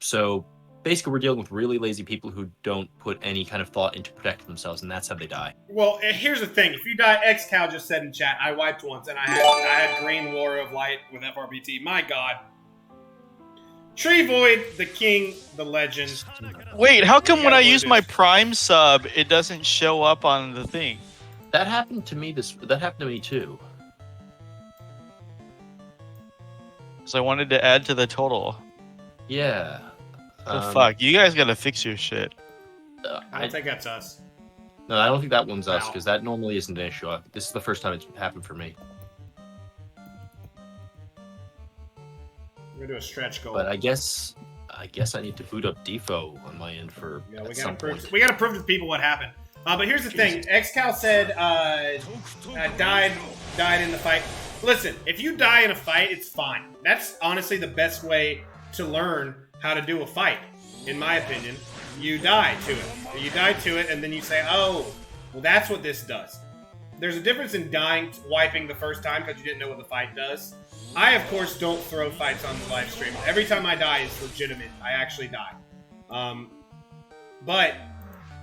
C: So basically, we're dealing with really lazy people who don't put any kind of thought into protecting themselves, and that's how they die.
B: Well, here's the thing. If you die, XCal just said in chat, I wiped once, and I had green Warrior of Light with FRBT. My God. Tree Void, the king, the legend.
D: Wait, how come when I use my Prime sub, it doesn't show up on the thing?
C: That happened to me. That happened to me too.
D: Because I wanted to add to the total.
C: Yeah.
D: Fuck, you guys gotta fix your shit.
B: I don't think that's us.
C: No, I don't think that one's us,
B: Wow.
C: because that normally isn't an issue. This is the first time it's happened for me.
B: We're gonna do a stretch goal.
C: But I guess I need to boot up Defo on my end for
B: we gotta prove to people what happened. But here's the thing. XCal said died in the fight. Listen, if you die in a fight, it's fine. That's honestly the best way to learn how to do a fight, in my opinion. You die to it. You die to it, and then you say, oh, well, that's what this does. There's a difference in wiping the first time because you didn't know what the fight does. I, of course, don't throw fights on the live stream. Every time I die, it's legitimate. I actually die. But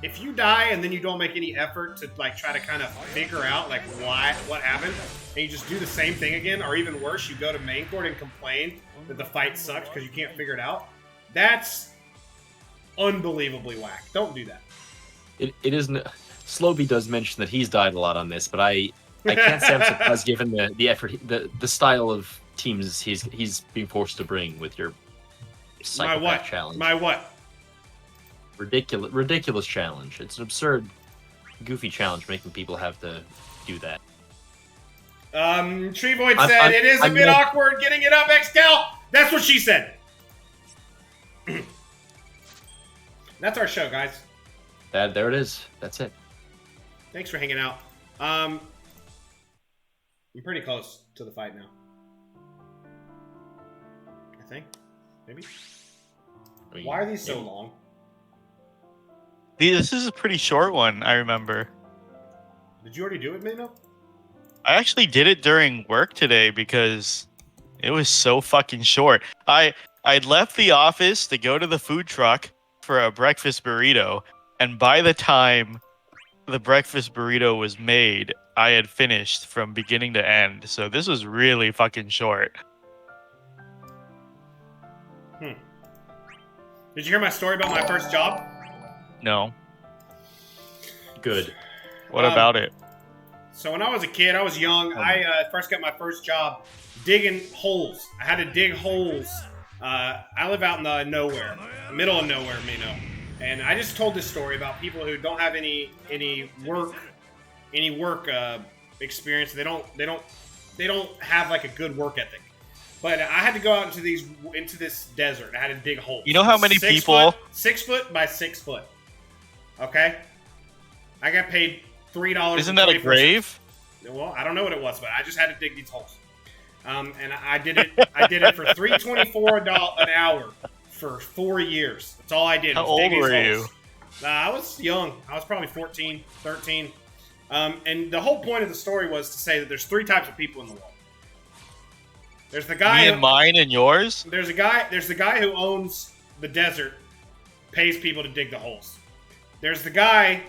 B: if you die and then you don't make any effort to like try to kind of figure out like what happened, and you just do the same thing again, or even worse, you go to main court and complain that the fight sucks because you can't figure it out, that's unbelievably whack. Don't do that.
C: It isn't. Slowby does mention that he's died a lot on this, but I can't say I'm surprised given the effort, the style of teams he's being forced to bring with your psychopath challenge.
B: My what?
C: Ridiculous challenge. It's an absurd, goofy challenge making people have to do that.
B: Treevoid said it is a bit awkward getting it up, XCal. That's what she said. That's our show, guys.
C: There it is. That's it.
B: Thanks for hanging out. I'm pretty close to the fight now. I think. Maybe. Why are these so long?
D: This is a pretty short one, I remember.
B: Did you already do it, Mano?
D: I actually did it during work today because it was so fucking short. I left the office to go to the food truck for a breakfast burrito, and by the time the breakfast burrito was made, I had finished from beginning to end. So this was really fucking short.
B: Did you hear my story about my first job?
D: No.
C: Good.
D: What about it?
B: So when I was a kid, I was young. I first got my first job digging holes. I had to dig holes. I live out in the nowhere, middle of nowhere, Mino. And I just told this story about people who don't have any work experience. They don't have like a good work ethic. But I had to go out into this desert. I had to dig holes.
D: You know how many people?
B: 6 foot by 6 foot. Okay. I got paid $3.
D: Isn't that a grave?
B: Well, I don't know what it was, but I just had to dig these holes. And I did it. I did it for $3.24 an hour for 4 years. That's all I did.
D: How old were you?
B: I was young. I was probably 14, 13. And the whole point of the story was to say that there's 3 types of people in the world. There's the guy.
D: Me and mine and yours.
B: There's the guy who owns the desert, pays people to dig the holes. There's the guy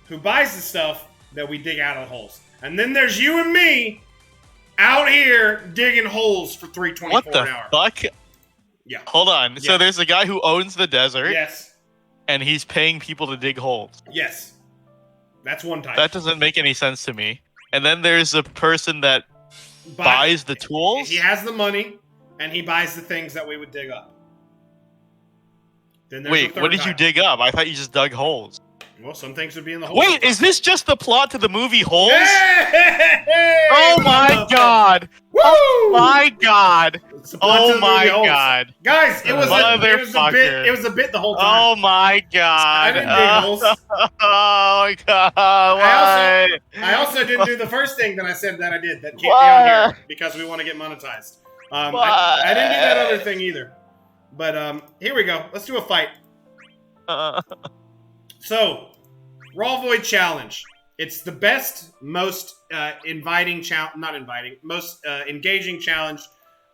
B: who buys the stuff that we dig out of the holes, and then there's you and me out here digging holes for $3.24
D: What the
B: an hour.
D: fuck?
B: Yeah.
D: Hold on.
B: Yeah.
D: So there's a guy who owns the desert.
B: Yes.
D: And he's paying people to dig holes.
B: Yes. That's one type.
D: That doesn't make any sense to me. And then there's a person that buys the tools.
B: He has the money, and he buys the things that we would dig up. Then
D: Wait, what did you dig up? I thought you just dug holes.
B: Well, some things would be in the hole.
D: Wait, is this just the plot to the movie Holes?
B: Hey!
D: Oh my god!
B: Woo!
D: Oh my god!
B: It's the plot to
D: Oh
B: the
D: my
B: movie Holes.
D: god!
B: Guys, it was a
D: Motherfucker.
B: bit. It was a bit the whole time.
D: Oh my god!
B: I didn't dig holes.
D: Oh my god! Why?
B: I also didn't do the first thing that I said that I did. That can't be on here because we want to get monetized. I didn't do that other thing either. But here we go. Let's do a fight. So, Raw Void Challenge. It's the best, most engaging challenge.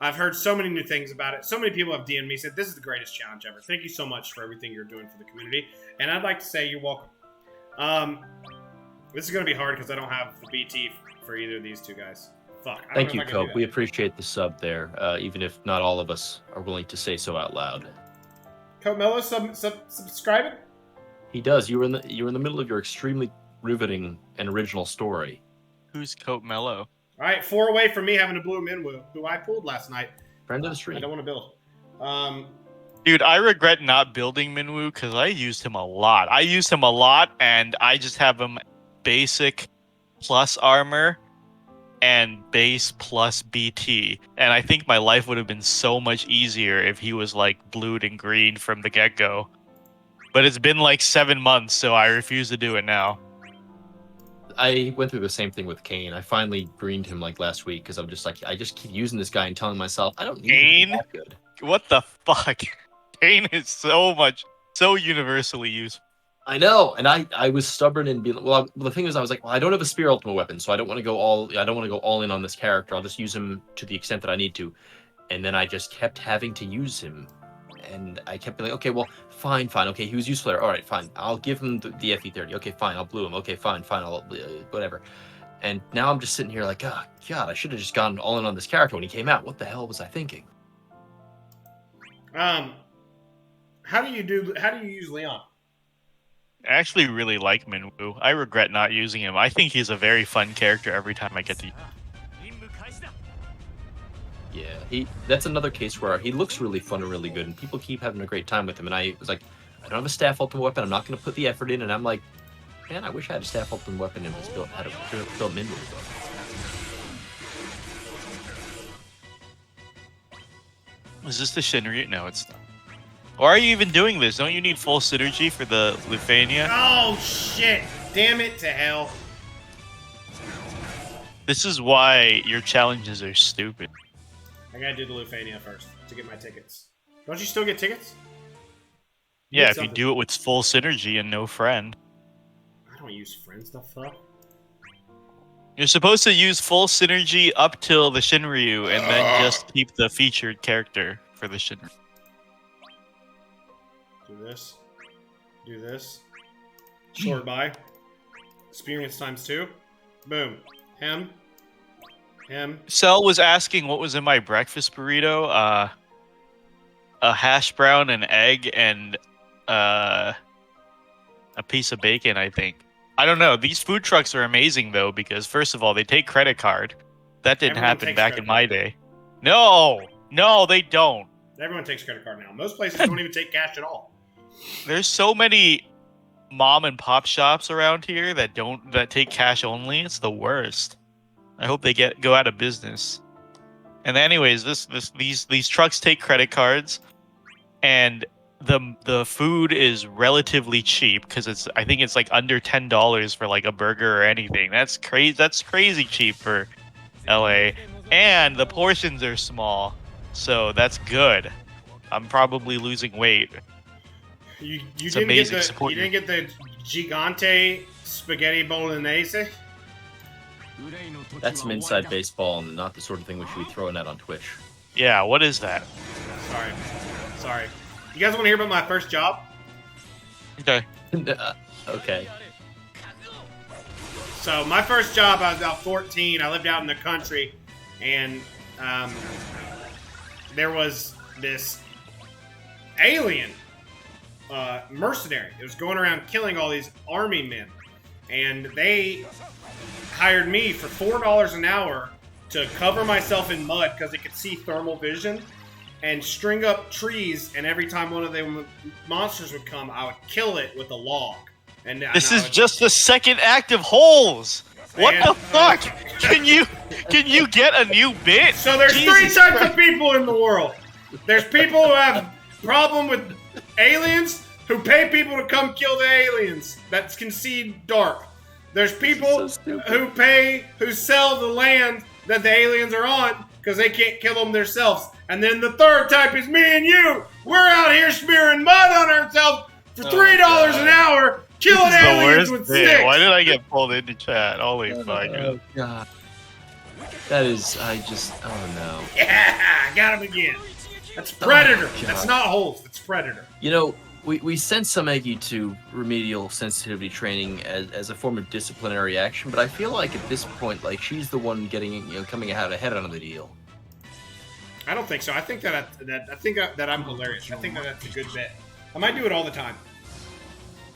B: I've heard so many new things about it. So many people have DM'd me, said this is the greatest challenge ever. Thank you so much for everything you're doing for the community. And I'd like to say you're welcome. This is going to be hard because I don't have the BT for either of these two guys. Fuck.
C: Thank you, Cope. We appreciate the sub there, even if not all of us are willing to say so out loud.
B: Cope Mello, subscribing?
C: He does. You were in the middle of your extremely riveting and original story.
D: Who's Cope Mello?
B: All right, 4 away from me having a blue Minwoo, who I pulled last night.
C: Friend of the stream.
B: I don't want to build.
D: Dude, I regret not building Minwoo because I used him a lot. And I just have him basic plus armor and base plus BT. And I think my life would have been so much easier if he was like blued and green from the get-go. But it's been like 7 months, so I refuse to do it now.
C: I went through the same thing with Kane. I finally greened him like last week because I'm just like, I just keep using this guy and telling myself, I don't need
D: Kane?
C: him that good.
D: What the fuck? Kane is so universally useful.
C: I know, and I was stubborn and the thing is, I was like, well, I don't have a spear ultimate weapon, so I don't want to go all in on this character. I'll just use him to the extent that I need to, and then I just kept having to use him, and I kept being like, okay, well, fine, okay, he was useful there. All right, fine, I'll give him the FE30. Okay, fine, I'll blue him. Okay, fine, I'll whatever. And now I'm just sitting here like, oh god, I should have just gone all in on this character when he came out. What the hell was I thinking?
B: How do you use Leon?
D: I actually really like Minwoo. I regret not using him. I think he's a very fun character every time I get to.
C: Yeah, that's another case where he looks really fun and really good, and people keep having a great time with him. And I was like, I don't have a staff ultimate weapon. I'm not going to put the effort in. And I'm like, man, I wish I had a staff ultimate weapon and was built had a built Minwoo.
D: Is this the Shinryu? No, it's not. Why are you even doing this? Don't you need full synergy for the Lufania?
B: Oh, shit. Damn it to hell.
D: This is why your challenges are stupid.
B: I gotta do the Lufania first to get my tickets. Don't you still get tickets?
D: Yeah, if you do it with full synergy and no friend.
B: I don't use friend stuff, though.
D: You're supposed to use full synergy up till the Shinryu and then just keep the featured character for the Shinryu.
B: Do this. Do this. Short by. Experience times 2. Boom. Him.
D: Cell was asking what was in my breakfast burrito. A hash brown, an egg, and a piece of bacon, I think. I don't know. These food trucks are amazing, though, because, first of all, they take credit card. That didn't happen back in my day. No, they don't.
B: Everyone takes credit card now. Most places don't even take cash at all.
D: There's so many mom and pop shops around here that take cash only. It's the worst. I hope they go out of business. And anyways, these trucks take credit cards, and the food is relatively cheap because I think it's like under $10 for like a burger or anything. That's crazy. That's crazy cheap for LA, and the portions are small, so that's good. I'm probably losing weight.
B: You didn't get the Gigante Spaghetti Bolognese?
C: That's some inside baseball and not the sort of thing we should be throwing out on Twitch.
D: Yeah, what is that?
B: Sorry. You guys want to hear about my first job?
D: Okay.
C: Okay.
B: So my first job, I was about 14. I lived out in the country, and there was this alien mercenary. It was going around killing all these army men, and they hired me for $4 an hour to cover myself in mud because it could see thermal vision, and string up trees, and every time one of the monsters would come, I would kill it with a log. And
D: this is just the second act of Holes. What the fuck? Can you get a new bit?
B: So there's three types of people in the world. There's people who have problem with aliens who pay people to come kill the aliens that can see dark. There's people who sell the land that the aliens are on because they can't kill them themselves. And then the third type is me and you. We're out here smearing mud on ourselves for $3 an hour, killing aliens with sticks.
D: Why did I get pulled into chat? Holy fuck.
C: Oh, God. That is, oh no.
B: Yeah, got him again. That's Predator. That's not Holes. That's Predator.
C: You know, we sent some Eggy to remedial sensitivity training as a form of disciplinary action, but I feel like at this point, like, she's the one coming out ahead on the deal.
B: I don't think so. I think that I'm hilarious. I think that's a good bit. I might do it all the time.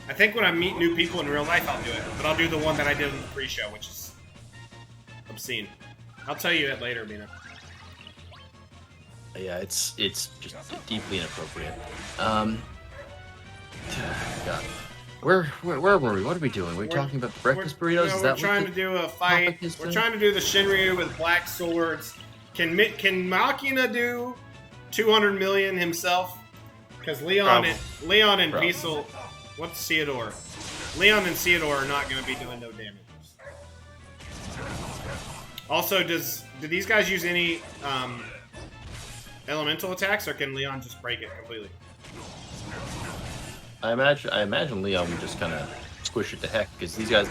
B: I think when I meet new people in real life, I'll do it. But I'll do the one that I did in the pre-show, which is obscene. I'll tell you that later, Mina.
C: Yeah, it's just deeply inappropriate. God. Where were we? What are we doing? We're talking about the breakfast burritos?
B: We're trying to do a fight. We're trying to do the Shinryu with black swords. Can Machina do 200 million himself? Because Leon and Piesel... What's Theodore? Leon and Theodore are not going to be doing no damage. Also, do these guys use any elemental attacks, or can Leon just break it completely?
C: I imagine Leon would just kind of squish it to heck, because these guys...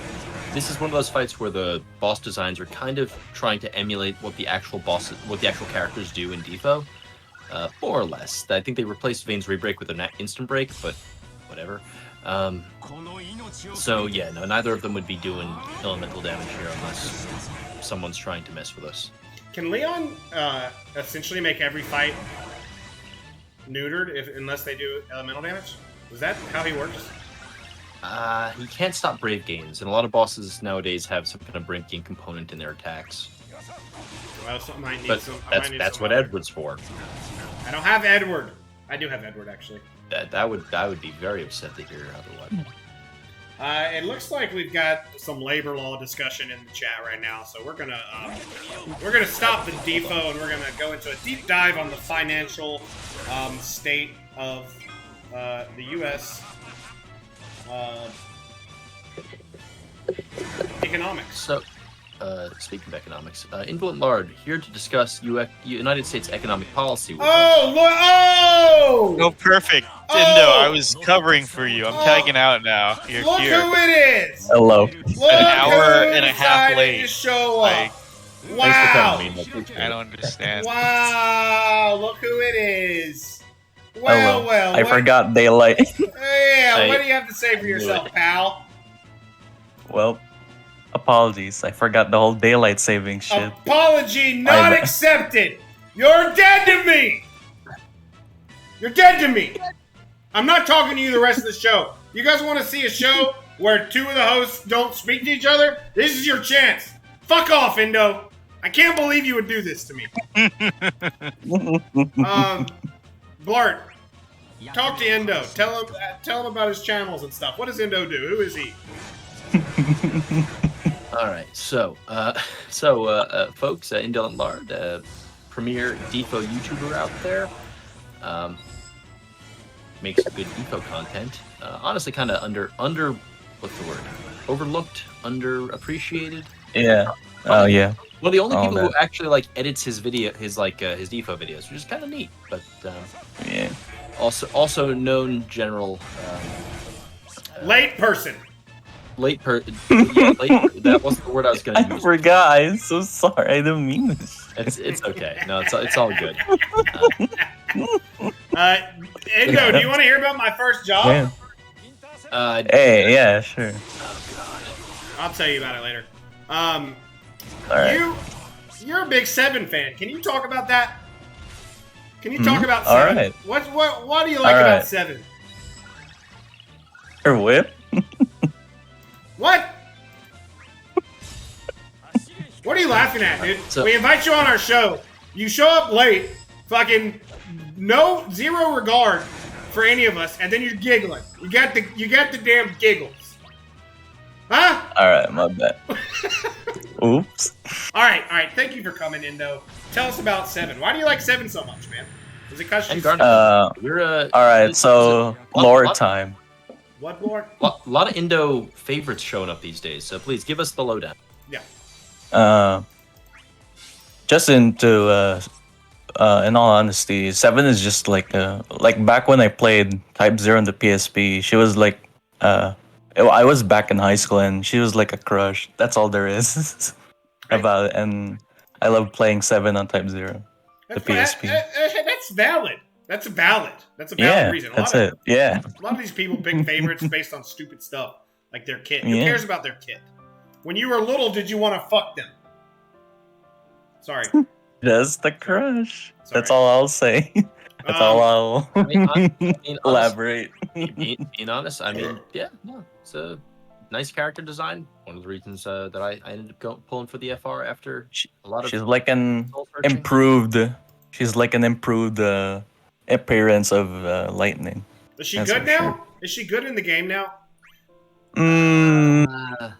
C: This is one of those fights where the boss designs are kind of trying to emulate what the actual characters do in Defo, more or less. I think they replaced Vane's Rebreak with an instant break, but whatever. So yeah, no, neither of them would be doing elemental damage here unless someone's trying to mess with us.
B: Can Leon essentially make every fight neutered unless they do elemental damage? Is that how he works?
C: He can't stop Brave Gains, and a lot of bosses nowadays have some kind of Brave Gain component in their attacks.
B: Well, I might need
C: But
B: some. I might need
C: that's
B: some
C: what
B: other-
C: Edward's for.
B: I don't have Edward. I do have Edward actually.
C: I would be very upset to hear otherwise.
B: It looks like we've got some labor law discussion in the chat right now, so we're gonna stop the defo and we're gonna go into a deep dive on the financial state of the U.S. Economics.
C: So, speaking of economics, Indolent Lard here to discuss United States economic policy. With
B: Oh, look! Oh!
D: Oh, perfect.
B: Oh!
D: Dindo, I was covering for you. I'm tagging out now. You're
B: Look
D: here.
B: who it is!
E: Hello.
B: Look
D: An hour
B: who
D: and a half
B: decided
D: late.
B: to show
D: Like,
B: up.
C: Thanks for
B: Wow!
C: coming, man. Appreciate
D: I
C: it.
D: don't understand.
B: Wow! Look who it is. Well,
E: Hello.
B: well.
E: I
B: what-
E: forgot daylight.
B: Yeah, what
C: I
B: do you have to say for
C: knew
B: yourself,
C: it.
B: pal?
E: Well, apologies. I forgot the whole daylight saving shit.
B: Apology not
E: I-
B: accepted. You're dead to me. You're dead to me. I'm not talking to you the rest of the show. You guys want to see a show where two of the hosts don't speak to each other? This is your chance. Fuck off, Indo. I can't believe you would do this to me. Blart, talk to Indo. Tell him about his channels and stuff. What does Indo do? Who is he?
C: All right, so folks, Indolent Lard, premier defo YouTuber out there, makes good defo content. Honestly, kind of under what's the word? Overlooked, underappreciated.
E: Yeah. Oh, yeah.
C: One of the only
E: Oh,
C: people
E: man.
C: who actually like edits his defo videos, which is kind of neat. But
E: Yeah.
C: also known general
B: Late person.
C: late. That wasn't the word I was going to
E: I
C: use.
E: forgot. I'm so sorry. I didn't mean this.
C: It's okay. No, it's all good.
B: Indo, do you want to hear about my first job?
E: Yeah.
C: Uh,
E: Hey, yeah, sure.
B: I'll tell you about it later.
E: Alright.
B: You're a big Seven fan. Can you talk about that? Can you talk
E: Mhm.
B: about
E: All
B: Seven?
E: right.
B: What do you like
E: All
B: about
E: right.
B: Seven?
E: Her whip?
B: What? What are you laughing at, dude?
C: So-
B: We invite you on our show. You show up late, fucking zero regard for any of us, and then you're giggling. You got the damn giggles. Huh?
E: Alright, my bad. Oops.
B: All right. Thank you for coming, Indo. Tell us about Seven. Why do you like Seven so much, man? Is it because
C: and
B: she's
C: Garnet, we're
E: Alright, so lore
C: lot,
E: time.
B: what, Lord?
C: lot of Indo favorites showing up these days. So please give us the lowdown.
B: Yeah.
E: Just into in all honesty, Seven is just like back when I played Type Zero on the PSP. She was like I was back in high school and she was like a crush. That's all there is about it. And I love playing Seven on Type Zero. The PSP.
B: That's valid. That's a valid
E: Yeah,
B: reason.
E: that's it. Yeah.
B: A lot of these people pick favorites based on stupid stuff, like their kid. Who
E: Yeah.
B: cares about their kid? When you were little, did you want to fuck them? Sorry.
E: That's the crush.
B: Sorry.
E: That's all I'll say. That's all
C: I mean,
E: I'll elaborate.
C: being honest, I mean, yeah, no, it's a nice character design. One of the reasons that I ended up pulling for the FR after a lot of
E: She's like an
C: soul searching.
E: improved. She's like an improved appearance of Lightning.
B: Is she
E: That's
B: good
E: for
B: now?
E: sure.
B: Is she good in the game now?
E: Mm,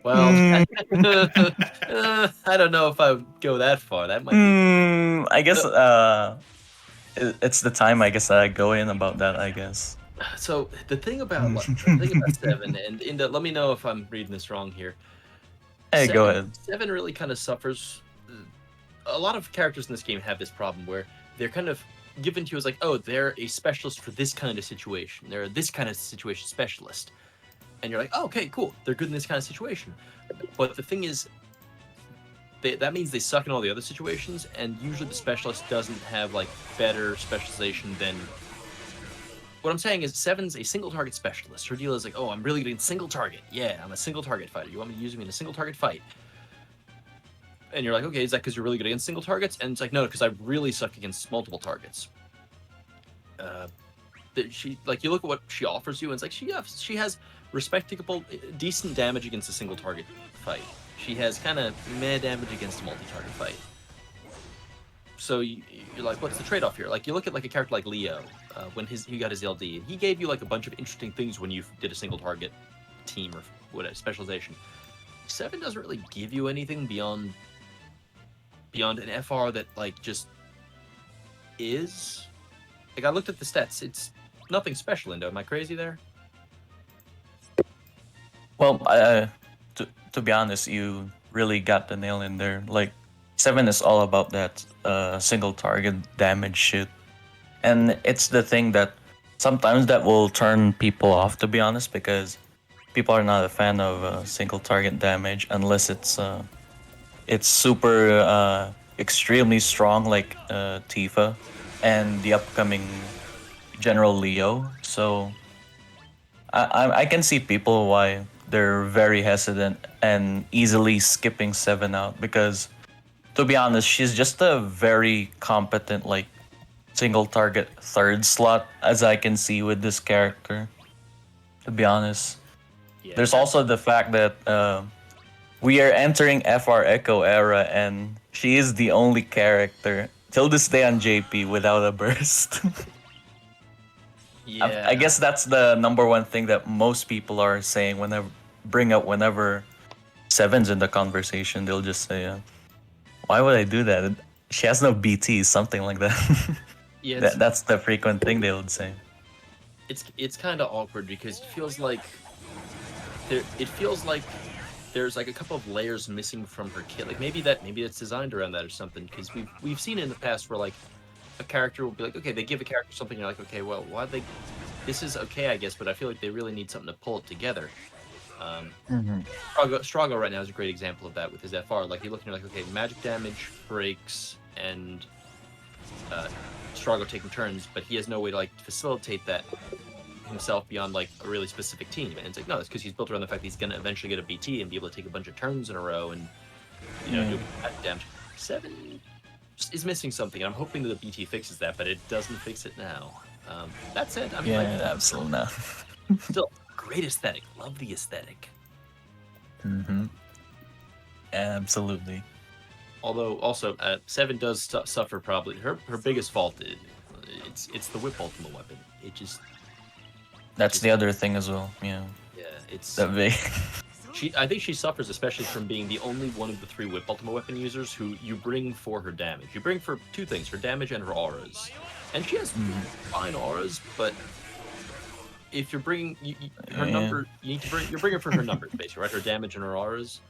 C: Well, I don't know if I would go that far. That might be.
E: I guess it's the time. I guess I go in about that. I guess.
C: So the thing about Seven, and let me know if I'm reading this wrong here.
E: Hey, go ahead.
C: Seven really kind of suffers. A lot of characters in this game have this problem where they're kind of given to you as like, oh, they're a specialist for this kind of situation. They're this kind of situation specialist. And you're like, oh, okay, cool. They're good in this kind of situation. But the thing is, that means they suck in all the other situations, and usually the specialist doesn't have like better specialization than. What I'm saying is, Seven's a single target specialist. Her deal is like, oh, I'm really good in single target. Yeah, I'm a single target fighter. You want me to use me in a single target fight? And you're like, okay, is that because you're really good against single targets? And it's like, no, because I really suck against multiple targets. that she like you look at what she offers you, and it's like she has respectable, decent damage against a single target fight. She has kind of meh damage against a multi-target fight. So you're like, what's the trade-off here? Like you look at like a character like Leo, when he got his LD, and he gave you like a bunch of interesting things when you did a single target team or whatever specialization. 7 doesn't really give you anything beyond an FR that like just is. Like I looked at the stats, it's nothing special. Indo, am I crazy there?
E: Well, to be honest, you really got the nail in there. Like 7 is all about that single target damage shit, and it's the thing that sometimes that will turn people off. To be honest, because people are not a fan of single target damage unless it's super extremely strong, like Tifa and the upcoming General Leo. So I can see people why they're very hesitant and easily skipping 7 out, because to be honest, she's just a very competent like single target third slot, as I can see with this character. To be honest,
C: Yeah.
E: there's also the fact that we are entering FR Echo era, and she is the only character till this day on JP without a burst.
C: Yeah.
E: I guess that's the number one thing that most people are saying whenever 7's in the conversation. They'll just say, "Why would I do that? She has no BT," something like that.
C: Yeah,
E: That's the frequent thing they would say.
C: it's kind of awkward because it feels like there's like a couple of layers missing from her kit. Like maybe it's designed around that or something, because we've seen in the past where like a character will be like, okay, they give a character something, you're like, okay, well, why they this is okay, I guess, but I feel like they really need something to pull it together. Strago right now is a great example of that with his FR. Like you're looking at like, okay, magic damage, breaks, and Strago taking turns, but he has no way to like facilitate that himself beyond like a really specific team. And it's like, no, it's because he's built around the fact that he's gonna eventually get a BT and be able to take a bunch of turns in a row and do magic damage. 7 is missing something, and I'm hoping that the BT fixes that, but it doesn't fix it now. That said, I mean,
E: Yeah, absolutely not.
C: still great aesthetic. Love the aesthetic.
E: Absolutely.
C: Although also 7 does suffer probably her biggest fault is it's the whip ultimate weapon. It just
E: That's the other thing as well. Yeah,
C: it's
E: that big.
C: I think she suffers especially from being the only one of the 3 whip ultimate weapon users who you bring for her damage. You bring for 2 things: her damage and her auras. And she has fine auras, but if you're bringing her number, you're bringing for her numbers basically, right? Her damage and her auras.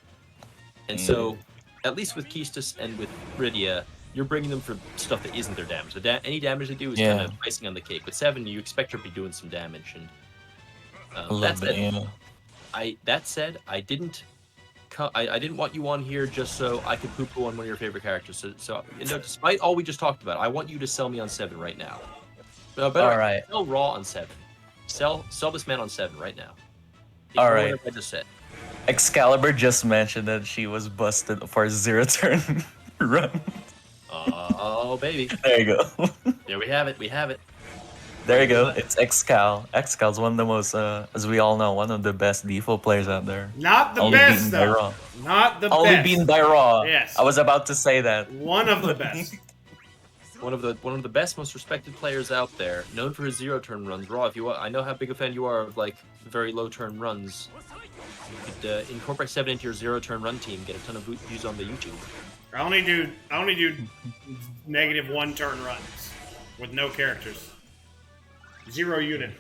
C: And so, at least with Keistis and with Rydia, you're bringing them for stuff that isn't their damage. Any damage they do is kind of icing on the cake. With 7, you expect her to be doing some damage, and that said, I didn't want you on here just so I could poo-poo on one of your favorite characters. So despite all we just talked about, I want you to sell me on 7 right now. All right. Sell Raw on 7. Sell this man on 7 right now.
E: All right.
C: I just said.
E: Excalibur just mentioned that she was busted for a 0-turn run.
C: Oh, baby.
E: There you go.
C: There we have it.
E: There you go. It's Excal. Excal's one of the most, as we all know, one of the best default players out there.
B: Not the
E: Only
B: best,
E: beaten by
B: though.
E: Raw.
B: Not the
E: Only
B: best.
E: beaten by Raw.
B: Yes.
E: I was about to say that.
B: One of the best.
C: One of the best, most respected players out there, known for his 0-turn runs. Raw, I know how big a fan you are of like very low turn runs. You could incorporate 7 into your 0-turn run team, get a ton of views on the YouTube.
B: I only do -1 turn runs with no characters. 0 unit.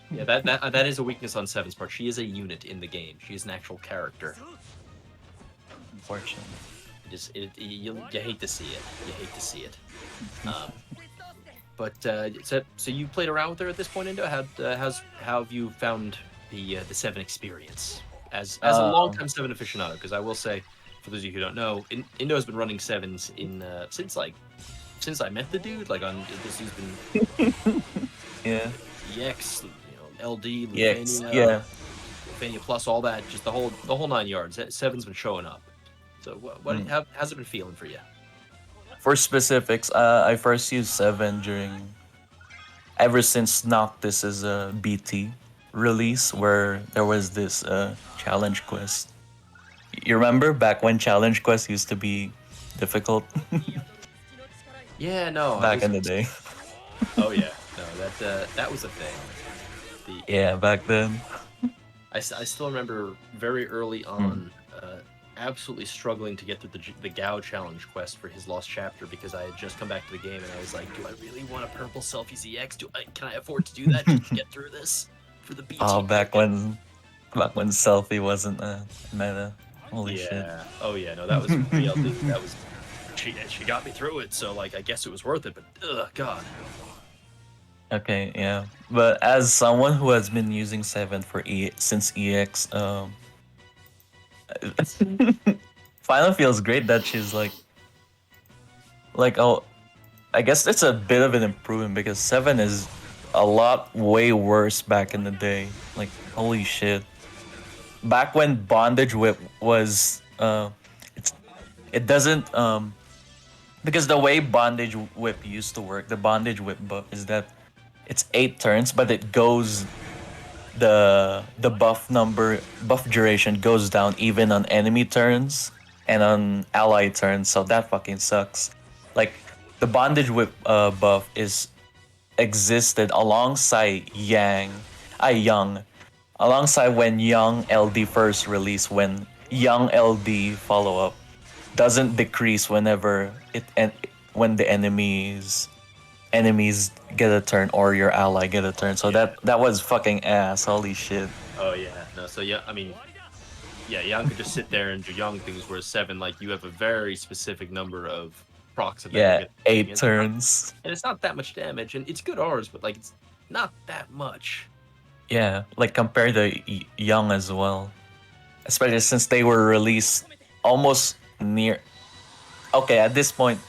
C: Yeah, that is a weakness on 7's part. She is a unit in the game. She is an actual character.
E: Unfortunately.
C: You hate to see it. You hate to see it. So you played around with her at this point, Indo? How have you found the 7 experience as a long-time 7 aficionado? Because I will say, for those of you who don't know, Indo has been running 7s since I met the dude. Like on this, he's been EX, LD, Lufania, Lufania Plus, all that, just the whole 9 yards. 7's been showing up. So how's it been feeling for you?
E: For specifics, I first used 7 during ever since Noctis's BT release, where there was this challenge quest. You remember back when challenge quest used to be difficult
C: Yeah, no, I
E: back
C: was.
E: in the day?
C: Oh yeah, no, that was a thing. The
E: Yeah, back then.
C: I still remember very early
E: Mm.
C: on, absolutely struggling to get through the Gao challenge quest for his lost chapter because I had just come back to the game and I was like, do I really want a purple selfie ZX? Can I afford to do that just to get through this for the BT?
E: Oh, back when selfie wasn't a meta. Holy shit.
C: Yeah. Oh yeah. No, that was real. That was she got me through it. So like, I guess it was worth it. But God.
E: Okay, yeah. But as someone who has been using 7 for since EX, Final feels great that she's oh, I guess it's a bit of an improvement because 7 is a lot way worse back in the day. Like, holy shit. Back when Bondage Whip was it doesn't because the way Bondage Whip used to work, the Bondage Whip buff is that it's 8 turns, but it goes the buff duration goes down even on enemy turns and on ally turns, so that fucking sucks. Like the Bondage Whip buff is existed alongside Young, alongside when Young LD first released, when Young LD follow up doesn't decrease whenever when the enemies get a turn or your ally get a turn. So
C: Yeah.
E: that was fucking ass. Holy shit.
C: Oh yeah. No. So yeah. I mean, yeah. Young could just sit there and do Young things, whereas 7, like, you have a very specific number of procs that
E: Yeah,
C: you get.
E: 8
C: It's
E: turns.
C: and it's not that much damage, and it's good R's, but like, it's not that much.
E: Yeah, like compared to Young as well. Especially since they were released almost near. Okay, at this point,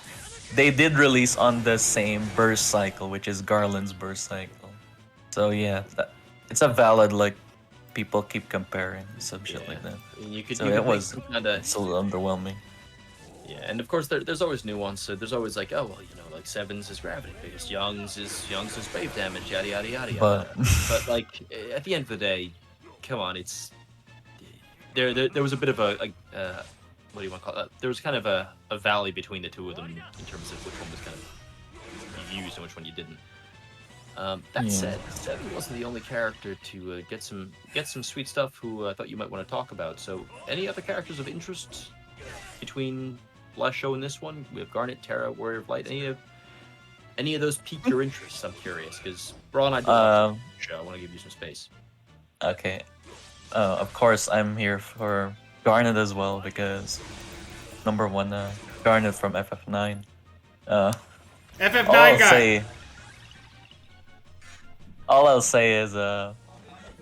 E: they did release on the same burst cycle, which is Garland's burst cycle. So yeah, it's a valid, like, people keep comparing some shit like that.
C: I mean, you could
E: So
C: you
E: it
C: could make
E: was
C: some kind of
E: it's a little underwhelming.
C: yeah, and of course there's always nuance. So there's always like, oh well, you know, like 7's is gravity because Young's is wave damage, yada yada yada yada.
E: But
C: But like, at the end of the day, come on, it's there was a bit of a what do you want to call it? There was kind of a valley between the two of them in terms of which one was kind of you used and which one you didn't. That
E: Yeah.
C: said, 7 wasn't the only character to get some sweet stuff who I thought you might want to talk about. So, any other characters of interest between last show and this one? We have Garnet, Terra, Warrior of Light. Any of those pique your interest? I'm curious because Braun, I did watch the show. I want to give you some space.
E: okay. Of course, I'm here for Garnet as well because number one, Garnet from FF9. All
B: FF9
E: I'll
B: guy.
E: say, all I'll say is, her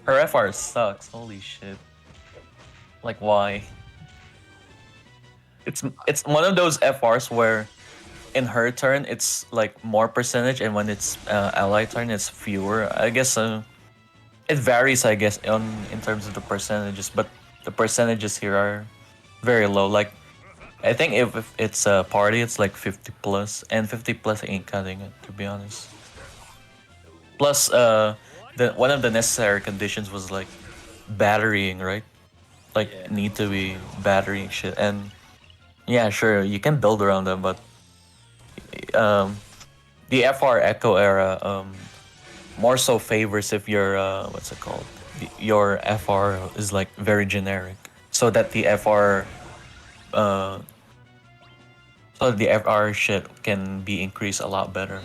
E: FR sucks. Holy shit! Like, why? It's one of those FRs where, in her turn, it's like more percentage, and when it's ally turn, it's fewer. I guess it varies, I guess, in terms of the percentages, but the percentages here are very low. Like, I think if it's a party, it's like 50 plus, and 50 plus ain't cutting it, to be honest. Plus, one of the necessary conditions was like batterying, right? Like,
C: Yeah.
E: need to be batterying shit, and yeah, sure, you can build around them, but the FR Echo era more so favors if your what's it called? Your FR is like very generic, so that the FR shit can be increased a lot better.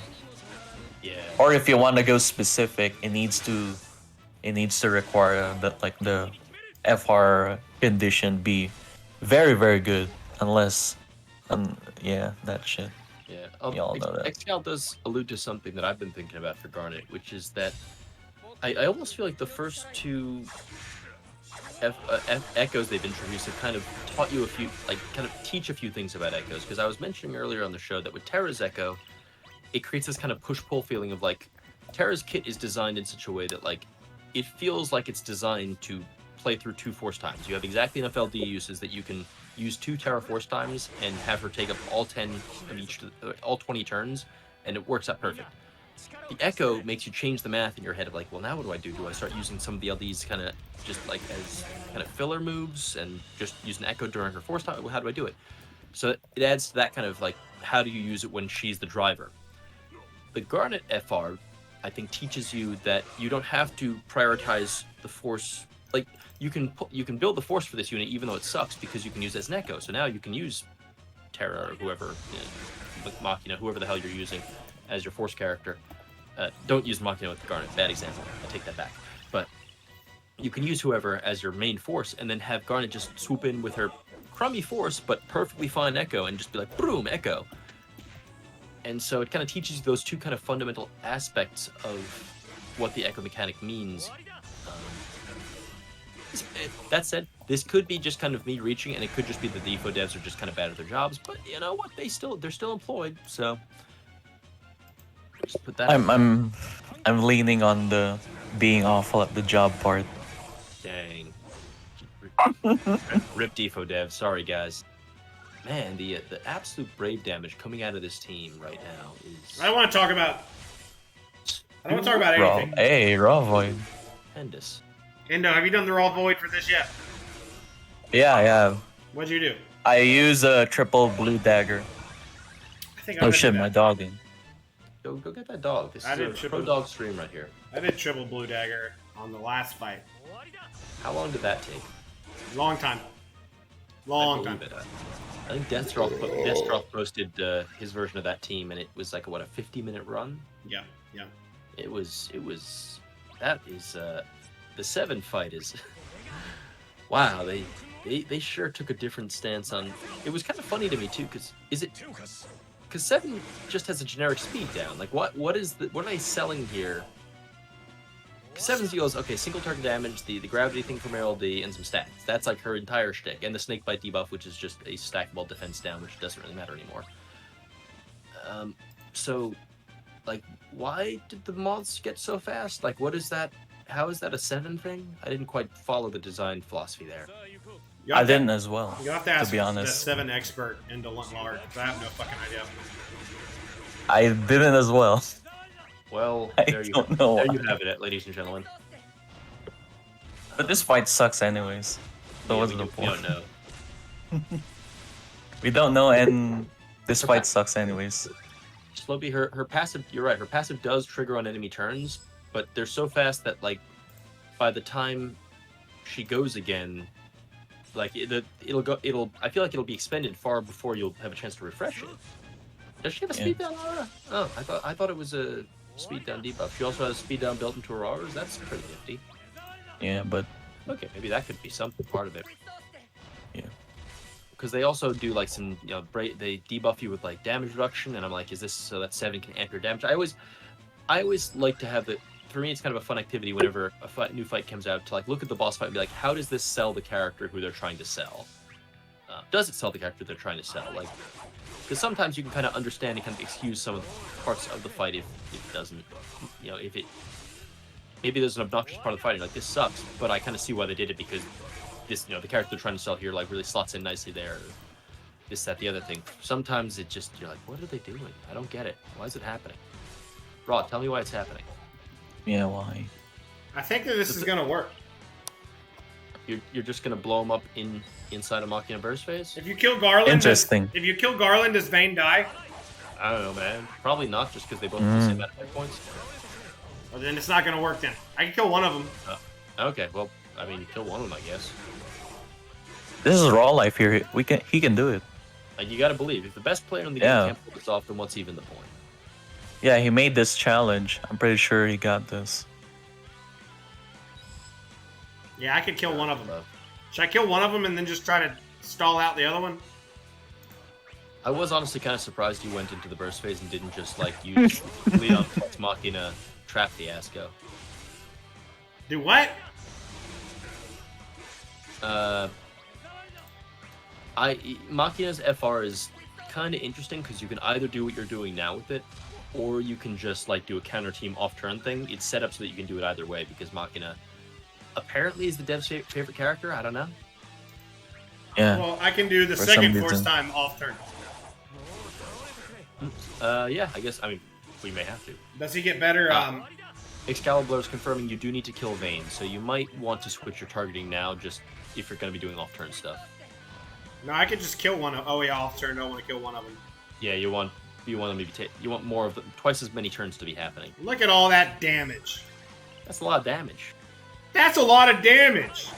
C: Yeah.
E: Or if you want to go specific, it needs to require that, like, the FR condition be very very good, unless yeah, that shit.
C: Yeah.
E: Y'all know that.
C: Excal does allude to something that I've been thinking about for Garnet, which is that I almost feel like the first two echoes they've introduced have kind of taught you teach a few things about echoes. Because I was mentioning earlier on the show that with Terra's Echo, it creates this kind of push-pull feeling of like Terra's kit is designed in such a way that like it feels like it's designed to play through 2 force times. You have exactly enough LD uses that you can use 2 Terra force times and have her take up all 10 of each, all 20 turns, and it works out perfect. the Echo makes you change the math in your head of like, well, now what do I do? Do I start using some of the LDs kind of just like as kind of filler moves and just use an Echo during her force time? How do I do it? So it adds to that kind of like, how do you use it when she's the driver? The Garnet FR, I think, teaches you that you don't have to prioritize the force. Like you can build the force for this unit even though it sucks because you can use it as an Echo. So now you can use Terra or whoever, with Machina, whoever the hell you're using as your force character. Don't use Machina with Garnet. Bad example. I take that back. But you can use whoever as your main force and then have Garnet just swoop in with her crummy force but perfectly fine Echo and just be like, boom, Echo. And so it kind of teaches you those two kind of fundamental aspects of what the Echo mechanic means. That said, this could be just kind of me reaching, and it could just be the VO devs are just kind of bad at their jobs. But you know what? They're still employed. So just put that.
E: I'm leaning on the being awful at the job part.
C: Dang. Rip Defo dev. Sorry guys. Man, the absolute brave damage coming out of this team right now is.
B: I don't want to talk about anything.
E: Raw Void.
C: Tremendous.
B: Indo, have you done the Raw Void for this yet?
E: Yeah.
B: What'd you do?
E: I use a triple blue dagger.
B: I think
E: Oh shit, my dog in.
C: Go get that dog. This
B: I
C: is
B: did
C: a
B: triple-
C: pro dog stream right here.
B: I did triple blue dagger on the last fight.
C: How long did that take?
B: Long time.
C: I
B: Long time.
C: believe it. I think Deathstroth posted his version of that team, and it was like a 50-minute run.
B: Yeah.
C: It was. That is the 7 fight is. Wow, they sure took a different stance on. It was kind of funny to me too, because 7 just has a generic speed down. Like what are they selling here? 7 deals, okay, single target damage, the gravity thing from LD, and some stats. That's like her entire shtick. And the snake bite debuff, which is just a stackable defense down, which doesn't really matter anymore. So, like, why did the Moths get so fast? Like, what is that? How is that a 7 thing? I didn't quite follow the design philosophy there.
E: I didn't as well.
B: You have to ask
E: to be honest.
B: the 7 expert Indolent Lard, because I have no fucking idea.
E: I didn't as well.
C: Well,
E: I
C: there you
E: don't know.
C: have it, ladies and gentlemen.
E: But this fight sucks anyways. So
C: Yeah,
E: what's
C: we
E: the
C: don't
E: point?
C: know.
E: We don't know, and this fight sucks anyways.
C: Slowby, her passive. You're right. Her passive does trigger on enemy turns, but they're so fast that like by the time she goes again, like it'll go. I feel like it'll be expended far before you'll have a chance to refresh it. Does she have a speed down aura? Oh, I thought it was a speed down debuff. She also has speed down built into her auras. That's pretty nifty.
E: Yeah, but
C: Okay, maybe that could be something part of it.
E: yeah.
C: Because they also do like some, they debuff you with like damage reduction, and I'm like, is this so that 7 can amp your damage? I always like to have the. For me, it's kind of a fun activity whenever a new fight comes out to like look at the boss fight and be like, how does this sell the character who they're trying to sell? Does it sell the character they're trying to sell? Like, because sometimes you can kind of understand and kind of excuse some of the parts of the fight if it doesn't, if it. Maybe there's an obnoxious part of the fight, and like, this sucks, but I kind of see why they did it because this, the character they're trying to sell here, like, really slots in nicely there. This, that, the other thing. Sometimes it just, you're like, what are they doing? I don't get it. Why is it happening? Raw, tell me why it's happening.
E: Yeah, why?
B: I think that this is going to work.
C: You're just going to blow them up inside of Machina burst phase?
B: If you kill Garland,
E: Interesting.
B: If you kill Garland, does Vayne die?
C: I don't know, man. Probably not, just because they both have the same amount of hit points.
B: Well, then it's not going to work then. I can kill one of them.
C: Okay, well, I mean, you kill one of them, I guess.
E: This is raw life here. He can do it.
C: You gotta believe, if the best player in the game can't pull this off, then what's even the point?
E: Yeah, he made this challenge. I'm pretty sure he got this.
B: Yeah, I could kill one of them. Should I kill one of them and then just try to stall out the other one?
C: I was honestly kind of surprised you went into the burst phase and didn't just, like, use Leon Flex Machina trap fiasco.
B: Do what?
C: Machina's FR is kind of interesting because you can either do what you're doing now with it, or you can just like do a counter team off turn thing. It's set up so that you can do it either way because Machina apparently is the dev's favorite character. I don't know.
E: Yeah.
B: Well, I can do the
E: For
B: second
E: some
B: force
E: reason.
B: time off turn.
C: Yeah, I guess. I mean, we may have to.
B: Does he get better?
C: Excalibur is confirming you do need to kill Vayne, so you might want to switch your targeting now, just if you're going to be doing off-turn stuff.
B: No, I could just kill one of. Oh yeah, off turn. I don't want to kill one of them.
C: Yeah, you want to maybe you want more of twice as many turns to be happening.
B: Look at all that damage.
C: That's a lot of damage.
B: That's a lot of damage.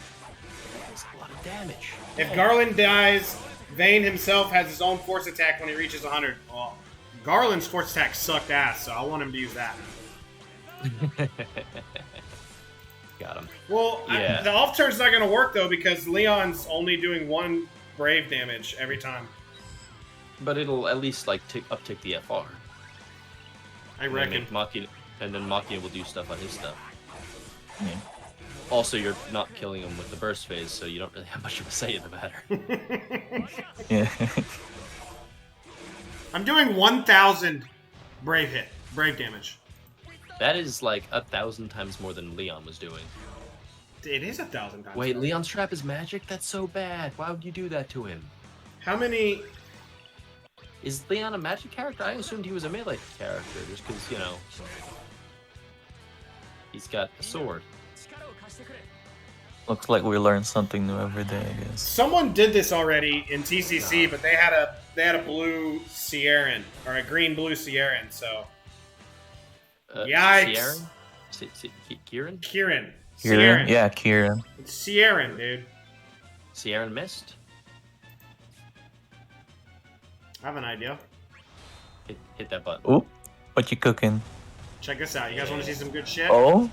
C: That's a lot of damage.
B: If Garland dies, Vayne himself has his own force attack when he reaches 100. Well, Garland's force attack sucked ass, so I want him to use that.
C: Got him.
B: Well,
C: yeah.
B: The off turn's not going to work though because Leon's only doing 1 brave damage every time.
C: But it'll at least like uptick the FR.
B: I reckon.
C: And then Machina will do stuff on his stuff.
E: Yeah.
C: Also, you're not killing him with the burst phase, so you don't really have much of a say in the matter.
E: Yeah.
B: I'm doing 1,000 brave damage.
C: That is like 1,000 times more than Leon was doing.
B: It is 1,000 times.
C: Wait,
B: more.
C: Leon's trap is magic? That's so bad. Why would you do that to him?
B: How many?
C: Is Leon a magic character? I assumed he was a melee character, just because, you know, he's got a sword.
E: Looks like we learn something new every day, I guess.
B: Someone did this already in TCC, but they had a blue Sierran or a green blue Sierran. So yikes!
C: Kieran?
B: Kieran.
E: Kieran? Yeah, Kieran.
B: It's Sierran, dude.
C: Sierran missed?
B: I have an idea.
C: Hit that button.
E: Oop. What you cooking?
B: Check this out. You guys want to see some good shit?
E: Oh?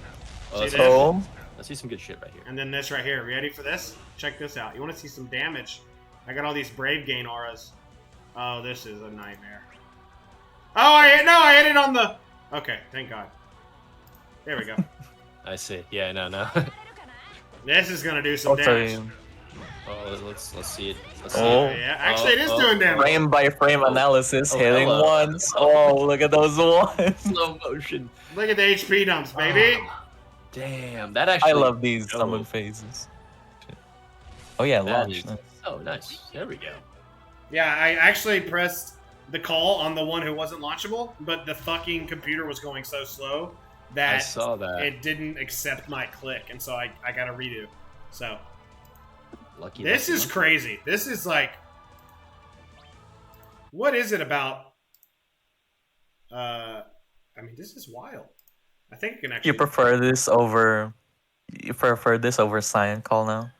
B: See this?
E: Oh?
C: Let's see some good shit right here.
B: And then this right here. Ready for this? Check this out. You want to see some damage? I got all these Brave Gain auras. Oh, this is a nightmare. Oh, I hit it on the... Okay, thank God. There we go.
C: I see. Yeah, no.
B: This is going to do some damage.
C: Oh, let's see it.
B: Yeah, actually it is doing damage.
E: Frame by frame analysis, hitting
C: hello.
E: once. Oh, look at those ones.
C: Slow motion.
B: Look at the HP dumps, baby.
C: Damn, that actually...
E: I love these summon phases. Oh yeah, launch.
C: Oh, nice. There we go.
B: Yeah, I actually pressed the call on the one who wasn't launchable, but the fucking computer was going so slow that
C: I saw that.
B: it didn't accept my click, and so I got a redo. So
C: Lucky.
B: this is crazy. This is like, what is it about? I mean, this is wild. I think it can actually.
E: You prefer this over Cyan Call now?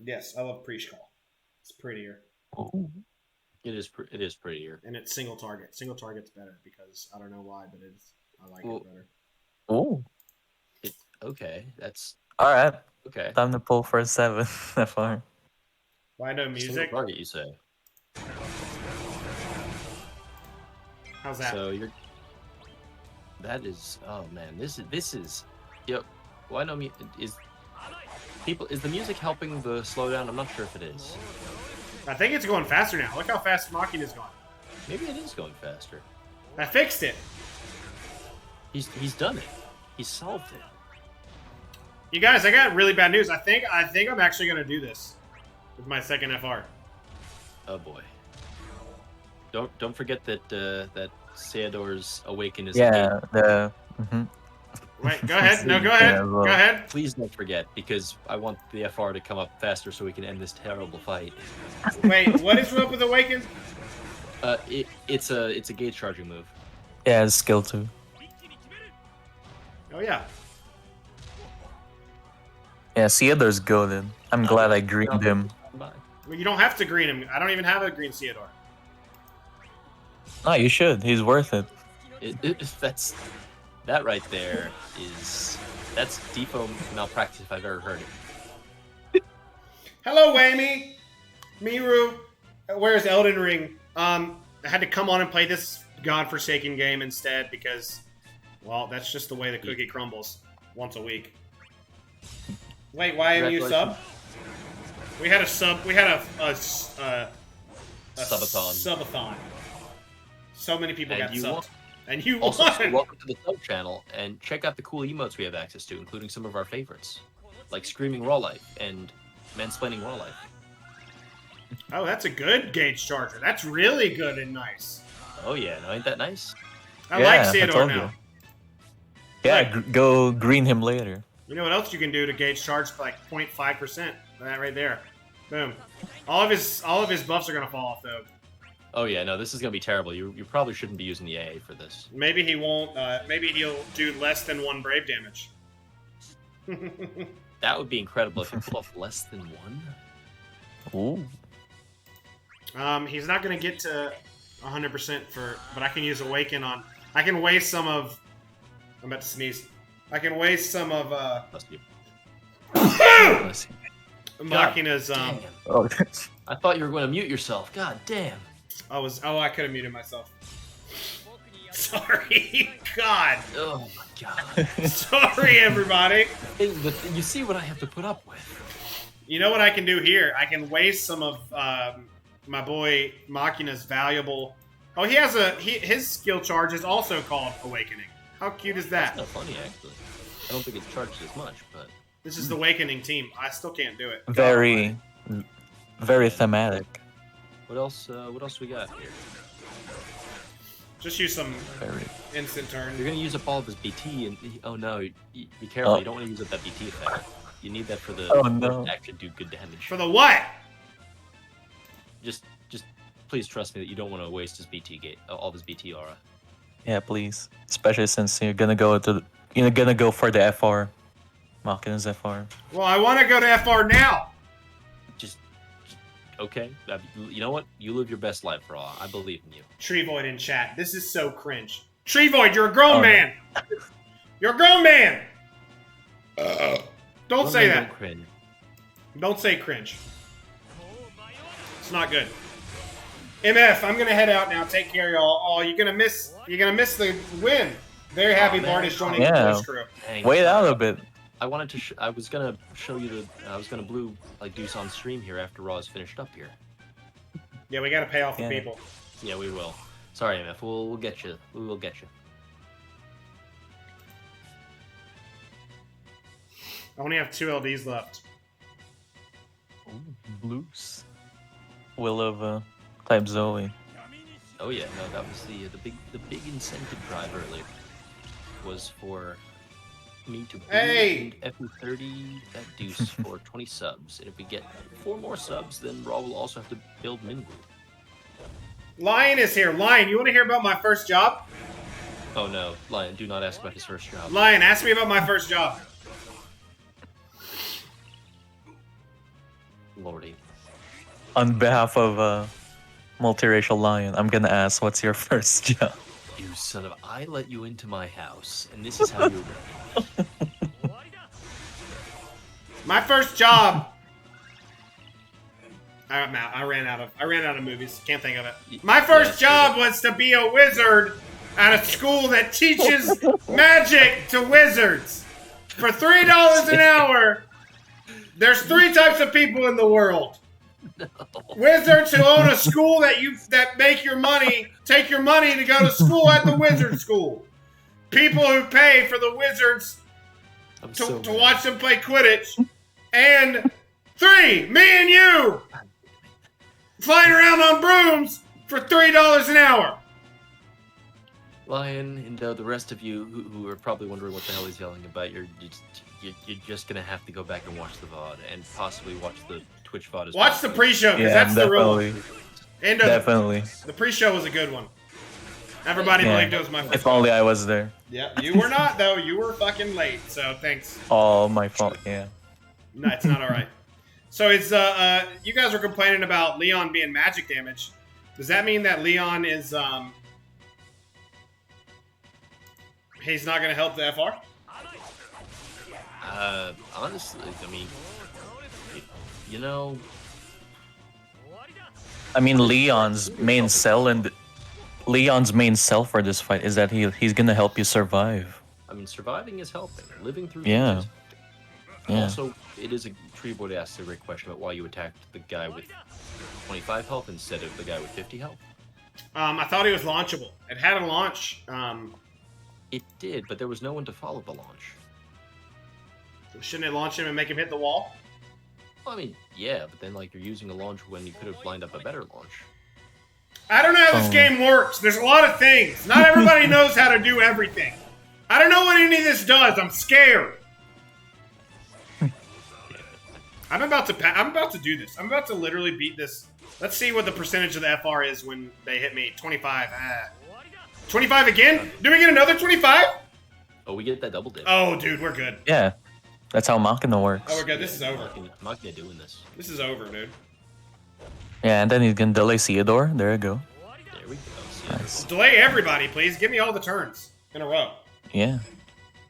B: Yes, I love Preach Call. It's prettier.
E: Ooh.
C: It is prettier.
B: And it's single target. Single target's better because I don't know why, but I like it better.
E: Ooh.
C: Okay, that's
E: Alright.
C: okay.
E: Time to pull for a 7. FR.
B: Why no
C: Single
B: music?
C: target, you say?
B: How's that?
C: So you're. That is. Oh man, this is. Yep. Why no is the music helping the slowdown? I'm not sure if it is.
B: I think it's going faster now. Look how fast Machina is going.
C: Maybe it is going faster.
B: I fixed it.
C: He's done it. He's solved it.
B: You guys, I got really bad news. I think I'm actually gonna do this with my second FR.
C: Oh boy. Don't forget that that Seador's Awaken is
E: Yeah,
B: Wait, go ahead. No, go ahead.
E: Yeah, well.
B: Go ahead.
C: Please don't forget, because I want the FR to come up faster so we can end this terrible fight.
B: Wait, what is up with Awaken?
C: It's a gauge charging move.
E: Yeah, it's skill 2.
B: Oh yeah.
E: Yeah, Seador's goaded. I'm glad I greened him.
B: Well, you don't have to green him. I don't even have a green Seador.
E: No, you should. He's worth it.
C: That right there that's defo malpractice if I've ever heard it.
B: Hello, Whammy. Miru. Where's Elden Ring? I had to come on and play this godforsaken game instead because, well, that's just the way the cookie crumbles once a week. Wait, why am you sub? We had a sub. We had a
C: Subathon.
B: Subathon. So many people
C: And
B: got
C: you
B: subbed.
C: won.
B: And you
C: Also,
B: won.
C: welcome to the sub channel, and check out the cool emotes we have access to, including some of our favorites, like Screaming Raw Life and Mansplaining Raw Life.
B: Oh, that's a good gauge charger. That's really good and nice.
C: Oh yeah, no, ain't that nice?
B: I like
E: I
B: Theodore
E: told
B: now.
E: you. Yeah,
B: Like-
E: go green him later.
B: You know what else you can do to gauge charge like 0.5%? That right there. Boom. All of his buffs are gonna fall off though.
C: Oh yeah, no, this is gonna be terrible. You probably shouldn't be using the AA for this.
B: Maybe he won't. Maybe he'll do less than 1 brave damage.
C: That would be incredible if you pull off less than 1.
E: Ooh.
B: He's not gonna get to 100% but I can use Awaken on. I can waste some of. I'm about to sneeze. I can waste some of
C: Must be.
B: Machina's.
C: Damn.
E: Oh,
C: I thought you were going to mute yourself. God damn.
B: I could have muted myself. Sorry. God.
C: Oh my god.
B: Sorry, everybody.
C: But you see what I have to put up with.
B: You know what I can do here? I can waste some of my boy Machina's valuable. Oh, he has his skill charge is also called Awakening. How cute is
C: That's
B: that?
C: not funny, actually. I don't think it's charged as much, but...
B: This is the Awakening team. I still can't do it.
E: very thematic.
C: What else we got here?
B: Just use some
E: Very.
B: instant turn.
C: You're going to use up all of his BT, and... Oh no, be careful.
E: Oh.
C: You don't want to use up that BT effect. You need that for the...
E: Oh, no.
C: to actually do good damage.
B: For the what?
C: Just please trust me that you don't want to waste his BT gate, all of his BT aura.
E: Yeah, please. Especially since you're gonna go for the FR. Machina's FR.
B: Well, I want to go to FR now.
C: Just okay. You know what? You live your best life, Raw. I believe in you.
B: Tree Void in chat. This is so cringe. Tree Void, you're a grown
E: Oh, no.
B: man. You're a grown man. Don't
C: One
B: say
C: man
B: that.
C: don't cringe.
B: Don't say cringe. It's not good. MF, I'm gonna head out now. Take care, y'all. Oh, you're gonna miss the win. Very happy
C: man.
B: Bart is joining
E: Yeah.
B: the Twitch crew.
C: Dang.
E: Wait out a bit.
C: I wanted to. I was gonna show you I was gonna do some on stream here after Raw is finished up here.
B: Yeah, we gotta pay off the
E: Yeah.
B: people.
C: Yeah, we will. Sorry, MF. We'll get you. We will get you.
B: I only have 2 LDs left.
E: Blues. Will of type Zoe.
C: Oh yeah, no, that was the big incentive drive earlier was for me to
B: Hey!
C: FE30 at Deuce for 20 subs, and if we get 4 more subs, then Raw will also have to build Minwu.
B: Lion is here. Lion, you want to hear about my first job?
C: Oh no, Lion, do not ask about his first job.
B: Lion, ask me about my first job.
C: Lordy.
E: On behalf of multiracial lion, I'm gonna ask, what's your first job?
C: You son of... I let you into my house, and this is how you're doing.
B: My first job. I'm out. I ran out of movies. Can't think of it. My first job was to be a wizard at a school that teaches magic to wizards for $3 an hour. There's 3 types of people in the world. Wizards who own a school that make your money, take your money to go to school at the wizard school. People who pay for the wizards to watch them play Quidditch. And 3, me and you, flying around on brooms for $3 an hour.
C: Lion, and the rest of you who are probably wondering what the hell he's yelling about, you're just gonna have to go back and watch the VOD, and possibly watch the Twitch VOD as well.
B: Watch the pre-show, because
E: Yeah,
B: that's the real one.
E: definitely.
B: And
E: Definitely.
B: the pre-show was a good one. Everybody
E: Yeah.
B: believed it was my first
E: If only I was there.
B: Yeah, you were not, though. You were fucking late, so thanks.
E: All my fault. Yeah.
B: No, it's not alright. So it's, you guys were complaining about Leon being magic damage. Does that mean that Leon is, he's not gonna help the FR?
C: Honestly, I mean, you know,
E: I mean, Leon's main sell for this fight is that he's gonna help you survive.
C: I mean, surviving is helping. Living through
E: Yeah.
C: is
E: Yeah.
C: Also, it is a Tree Boy asks a great question about why you attacked the guy with 25 health instead of the guy with 50 health.
B: I thought he was launchable. It had a launch.
C: It did, but there was no one to follow the launch.
B: Shouldn't it launch him and make him hit the wall?
C: Well, I mean, yeah, but then like you're using a launch when you could have lined up a better launch.
B: I don't know how this game works. There's a lot of things. Not everybody knows how to do everything. I don't know what any of this does. I'm scared. I'm about to do this. I'm about to literally beat this. Let's see what the percentage of the FR is when they hit me. 25. 25 again? Do we get another 25?
C: Oh, we get that double dip.
B: Oh, dude, we're good.
E: Yeah, that's how Machina works.
B: Oh, we're good. This is over.
C: Machina doing this.
B: This is over, dude.
E: Yeah, and then you can delay Theodore. There you go.
C: There we go.
E: Nice.
B: Delay everybody, please. Give me all the turns in a row.
E: Yeah.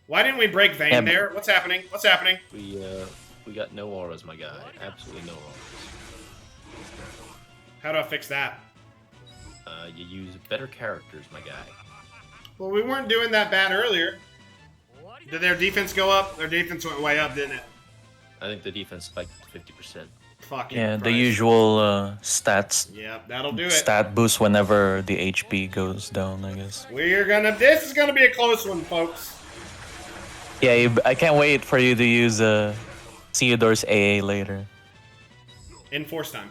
B: Why didn't we break Vayne there? What's happening? What's happening?
C: We got no auras, my guy. Absolutely no auras.
B: How do I fix that?
C: You use better characters, my guy.
B: Well, we weren't doing that bad earlier. Did their defense go up? Their defense went way up, didn't it?
C: I think the defense spiked 50%.
B: Fucking
E: Yeah, the
B: Christ.
E: usual stats.
B: Yeah, that'll do it.
E: Stat boost whenever the HP goes down, I guess.
B: This is gonna be a close one, folks.
E: Yeah, I can't wait for you to use Theodore's AA later.
B: In force time.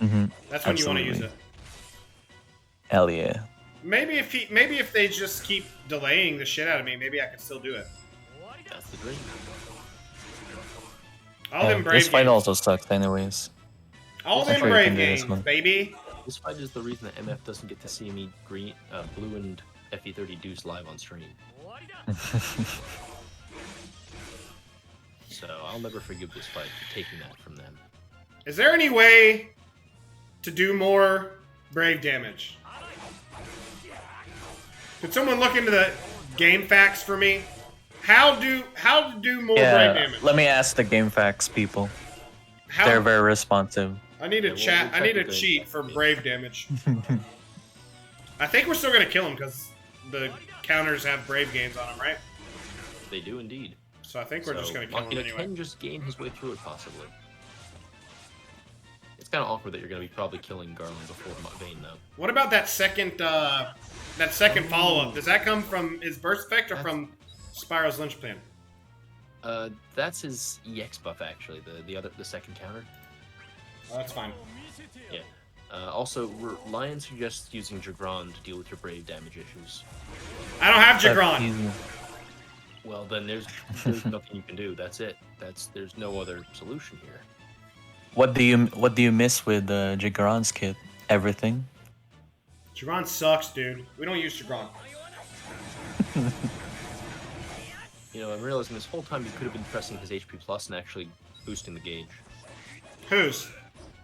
E: Mm-hmm.
B: That's when you want to use it.
E: Hell yeah.
B: Maybe if they just keep delaying the shit out of me, maybe I could still do it.
C: That's the dream.
B: All them brave
E: this fight
B: games.
E: also sucks anyways.
B: All
E: I'm
B: them
E: sure you
B: brave
E: can do this
B: games,
E: one.
B: baby.
C: This fight is the reason that MF doesn't get to see me blue and FE30 Deuce live on stream. So I'll never forgive this fight for taking that from them.
B: Is there any way to do more brave damage? Could someone look into the game facts for me? How to do more brave
E: Yeah,
B: damage?
E: let me ask the game facts people.
B: How,
E: They're very responsive.
B: I need a chat. I need a
C: check the
B: cheat
C: game
B: for
C: facts.
B: brave damage. I think we're still gonna kill him because the counters have brave gains on them, right?
C: They do indeed.
B: So I think we're just gonna kill him
C: Machina
B: anyway.
C: can just gain his way through it, possibly. It's kind of awkward that you're going to be probably killing Garland before Vayne, though.
B: What about that second follow-up? Does that come from his burst effect or from Spyro's Lynch Plan?
C: That's his EX buff, actually. The second counter.
B: Oh, that's fine.
C: Yeah. Also, Lion suggests using Jagron to deal with your brave damage issues.
B: I don't have
E: But
B: Jagron.
E: he's-
C: Well, then there's nothing you can do. That's it. There's no other solution here.
E: What do you miss with Jagron's kit? Everything.
B: Jagron sucks, dude. We don't use Jagron.
C: You know, I'm realizing this whole time you could have been pressing his HP plus and actually boosting the gauge.
B: Whose?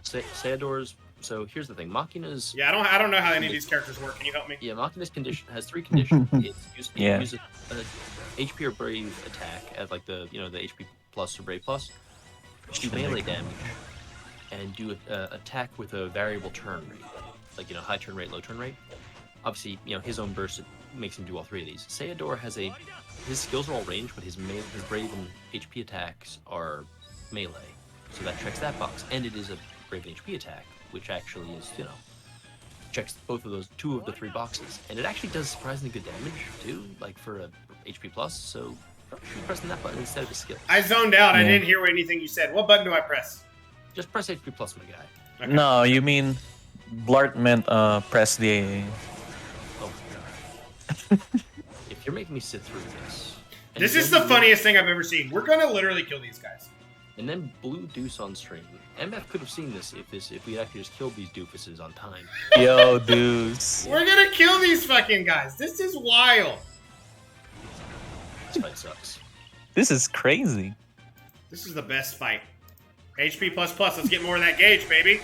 C: Sayador's. So here's the thing, Machina's.
B: Yeah, I don't know how any of these characters work. Can you help me?
C: Yeah, Machina's condition has 3 conditions. It
E: Yeah.
C: uses a HP or Brave attack as like the HP plus or Brave plus. Do melee damage and do attack with a variable turn rate, like high turn rate, low turn rate. Obviously, his own burst makes him do all 3 of these. Sayador has his skills are all ranged, but his Brave and HP attacks are melee, so that checks that box. And it is a Brave and HP attack, which actually is checks both of those 2 of the 3 boxes, and it actually does surprisingly good damage too, like for a HP plus. So probably should be pressing that button instead of a skill.
B: I zoned out. I
E: Yeah.
B: didn't hear anything you said. What button do I press?
C: Just press HP plus, my guy.
B: Okay.
E: No, you mean Blart meant press the AA.
C: Oh my god. If you're making me sit through this. and
B: This is
C: then
B: the funniest thing I've ever seen. We're gonna literally kill these guys.
C: And then Blue Deuce on stream. MF could have seen this if we actually just killed these doofuses on time.
E: Yo, dudes.
B: We're gonna kill these fucking guys. This is wild.
C: This fight sucks.
E: This is crazy.
B: This is the best fight. HP plus. Let's get more of that gauge, baby.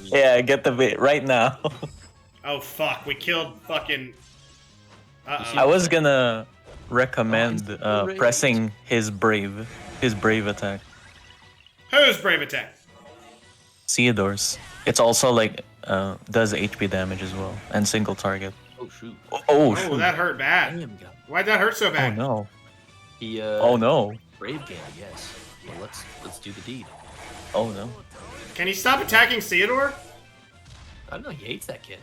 E: Yeah, get the bit right now.
B: Oh fuck, we killed fucking.
E: I was gonna recommend
C: Oh, great.
E: pressing his brave attack.
B: Who's brave attack?
E: Theodore's. It's also like does HP damage as well and single target.
C: Oh shoot.
E: Oh
B: Oh,
E: shoot.
B: that hurt bad.
C: Damn, God.
B: Why'd that hurt so
E: Oh
B: bad?
E: no.
C: He
E: Oh no.
C: Brave game, yes. Well, let's do the deed.
E: Oh no.
B: Can he stop attacking Theodore?
C: I don't know, he hates that kid.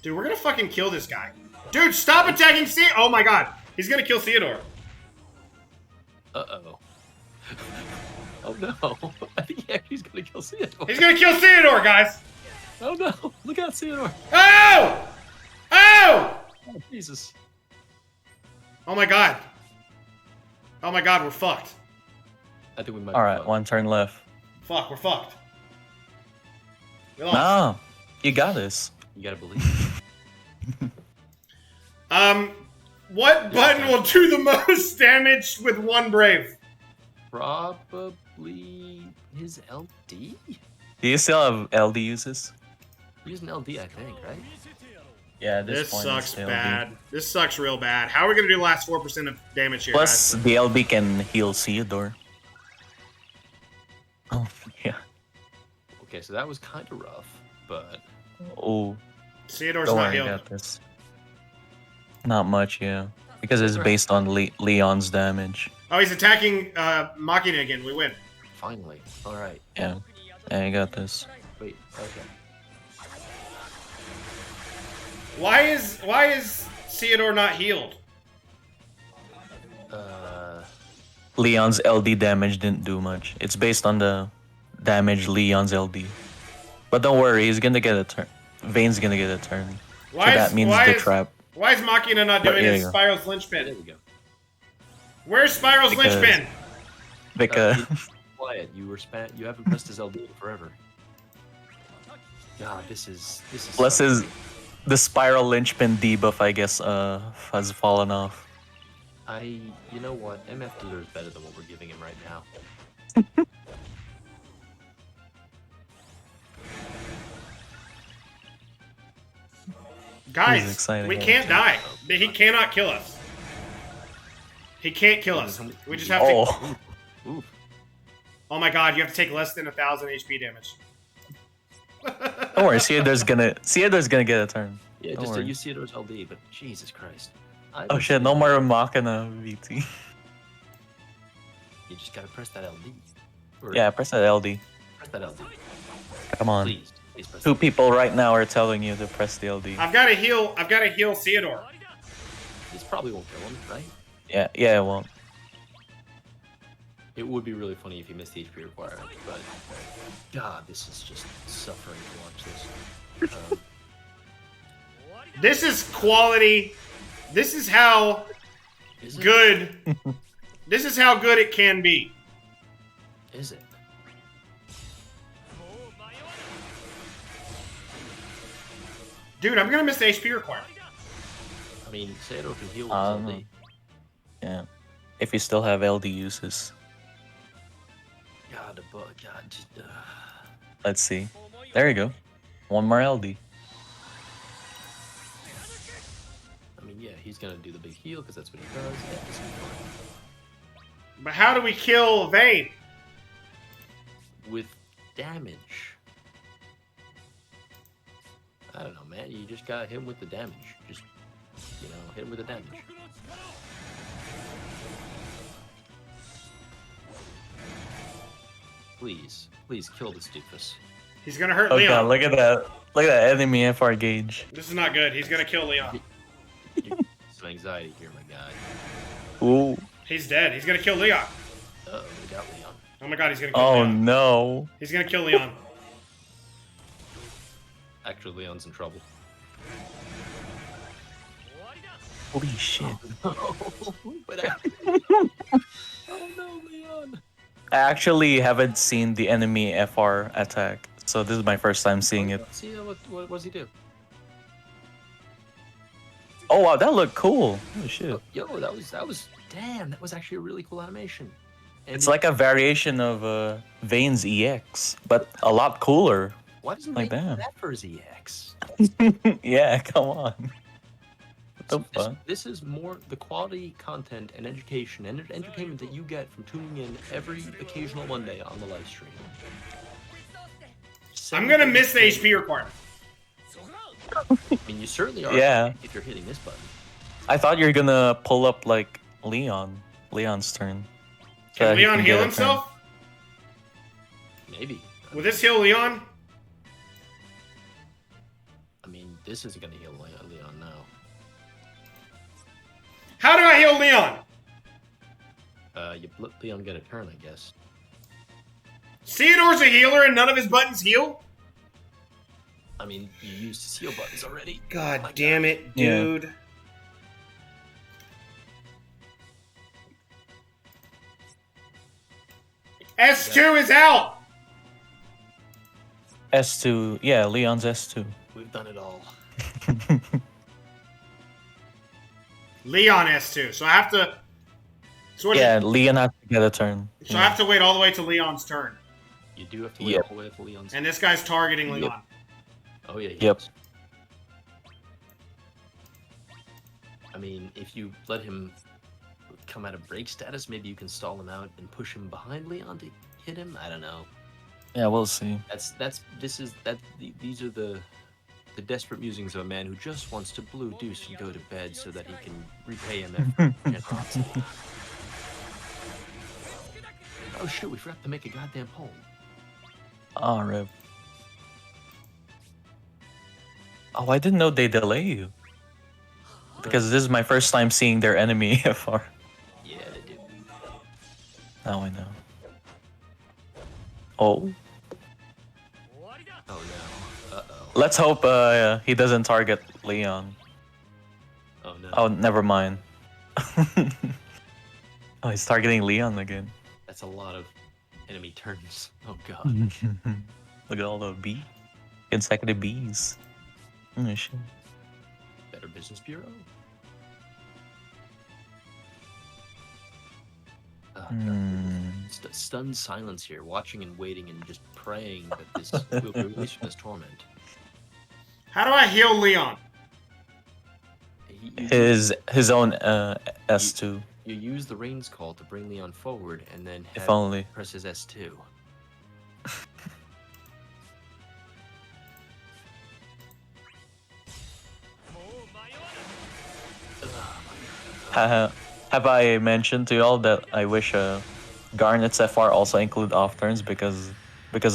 B: Dude, we're gonna fucking kill this guy. Dude, stop attacking Theodore! Oh my god, he's gonna kill Theodore.
C: Uh-oh. Oh no. I think he actually is gonna kill Theodore.
B: He's gonna kill Theodore, guys!
C: Oh no! Look out, Theodore!
B: Oh! Oh!
C: Oh, Jesus.
B: Oh my god. Oh my god, we're fucked.
C: I think we might.
E: All right, one turn left.
B: Fuck, we're fucked. We lost.
E: No, you got this.
C: You gotta believe.
B: What button will do the most damage with one brave?
C: Probably his LD.
E: Do you still have LD uses?
C: Using LD, I think, right?
E: Yeah, at
B: This
E: point,
B: sucks
E: it's the LD.
B: bad. This sucks real bad. How are we gonna do the last 4% of damage here,
E: Plus,
B: guys?
E: the LB can heal Theodore. Oh, yeah.
C: Okay, so that was kind of rough, but
E: Oh,
B: Theodore's
E: don't
B: not
E: worry, I
B: healed.
E: got this. Not much, yeah. Because it's based on Leon's damage.
B: Oh, he's attacking Machina again. We win.
C: finally. All right.
E: Yeah. Yeah, I got this.
C: Wait. Okay.
B: Why is Theodore not healed?
E: Leon's LD damage didn't do much. It's based on the damage Leon's LD. But don't worry, he's gonna get a turn. Vane's gonna get a turn.
B: Why
E: So that means the trap.
B: Why is Machina not doing
E: There
B: his
E: you go.
B: Spiral's
C: There
B: linchpin?
C: we go.
B: Where's Spiral's
E: Because-
B: linchpin?
E: Because
C: Quiet. You haven't pressed his LD in forever. God, this is.
E: plus
C: so-
E: the spiral linchpin debuff, I guess, has fallen off.
C: You know what? MF dealer is better than what we're giving him right now.
B: Guys,
E: exciting.
B: we can't die. He cannot kill us. He can't kill us. We just have to.
E: Oh,
C: Ooh.
B: Oh my god, you have to take less than 1,000 HP damage.
E: don't worry, Theodore's gonna get a turn.
C: Yeah,
E: Don't
C: just
E: worry.
C: use Theodore's LD, but Jesus Christ.
E: Oh shit, no more Machina VT.
C: You just gotta press that LD. Or
E: Yeah, press that LD.
C: press that LD.
E: Come on.
C: Please. Please press
E: Two
C: that.
E: people right now are telling you to press the LD.
B: I've got to heal Theodore.
C: This probably won't kill him, right?
E: Yeah, it won't.
C: It would be really funny if he missed the HP requirement, but God, this is just suffering to watch this.
B: This is quality. This is how
C: Is it?
B: good. This is how good it can be.
C: Is it?
B: Dude, I'm gonna miss the HP requirement.
C: I mean, Theodore can heal with
E: Um,
C: his LD.
E: Yeah. If you still have LD uses.
C: God, the bug. God, just.
E: Let's see. There you go. One more LD.
C: I mean, yeah, he's gonna do the big heal because that's what he does. Yeah, this is fine.
B: But how do we kill Vayne?
C: With damage. I don't know, man. You just gotta hit him with the damage. Just, hit him with the damage. Please, please kill this doofus.
B: He's gonna hurt
E: Oh
B: Leon.
E: god, look at that. Look at that enemy FR gauge.
B: This is not good. He's gonna kill Leon.
C: Some anxiety here, my guy.
E: Ooh.
B: He's dead. He's gonna kill Leon.
C: Uh-oh, we got Leon.
B: Oh my god, he's gonna kill
E: Oh
B: Leon.
E: no.
B: He's gonna kill Leon.
C: Actually, Leon's in trouble.
E: Holy shit.
C: But oh no, Leon.
E: I actually haven't seen the enemy FR attack, so this is my first time seeing it.
C: See, what does he do?
E: Oh wow, that looked cool. Holy shit.
C: Yo, that was damn. That was actually a really cool animation. And
E: It's like a variation of Vayne's EX, but a lot cooler.
C: why doesn't
E: like
C: they do
E: that.
C: that for his EX?
E: Yeah, come on. What the fuck?
C: This is more the quality content and education and entertainment that you get from tuning in every occasional Monday on the live stream.
B: I'm gonna miss the HP requirement.
C: I mean, you certainly are.
E: Yeah.
C: If you're hitting this button.
E: I thought you were gonna pull up like Leon's turn. so
B: Can
E: that he
B: Leon
E: can
B: heal
E: get a
B: himself?
C: Maybe.
B: Will this heal Leon?
C: I mean, this isn't gonna heal Leon now.
B: How do I heal Leon?
C: You let Leon get a turn, I guess.
B: Theodore's a healer and none of his buttons heal?
C: I mean, you used his heal buttons already.
B: God
C: My
B: damn
C: God.
B: it,
E: Yeah.
B: dude. S2 is out!
E: S2, yeah, Leon's S2.
C: We've done it all.
B: Leon S2. So I have to... So, what is
E: Yeah,
B: it?
E: Leon has to get a turn.
B: So I have to wait all the way to Leon's turn.
C: You do have to wait
E: Yep.
C: all the way up to Leon's.
B: And this guy's targeting
C: Yep.
B: Leon.
C: Oh yeah. he
E: Yep.
C: is. I mean, if you let him come out of break status, maybe you can stall him out and push him behind Leon to hit him. I don't know.
E: Yeah, we'll see.
C: These are the desperate musings of a man who just wants to blue deuce and go to bed so that he can repay him after generosity. Oh shoot, we forgot to make a goddamn poll.
E: Oh, rip. Oh, I didn't know they delay you. Because this is my first time seeing their enemy FR.
C: Yeah, they do.
E: Now I know. Oh.
C: Oh no. Uh-oh.
E: Let's hope he doesn't target Leon.
C: Oh no.
E: Oh, never mind. Oh, he's targeting Leon again.
C: That's a lot of enemy turns. Oh god.
E: Look at all the B. Consecutive Bs. Oh, shit.
C: Better Business Bureau? Oh, stunned silence here, watching and waiting and just praying that this will be released from this torment.
B: How do I heal Leon?
E: His own S2.
C: You use the Reigns call to bring Leon forward and then
E: If
C: have
E: only.
C: press his S2.
E: Have I mentioned to y'all that I wish Garnet's FR also include off turns because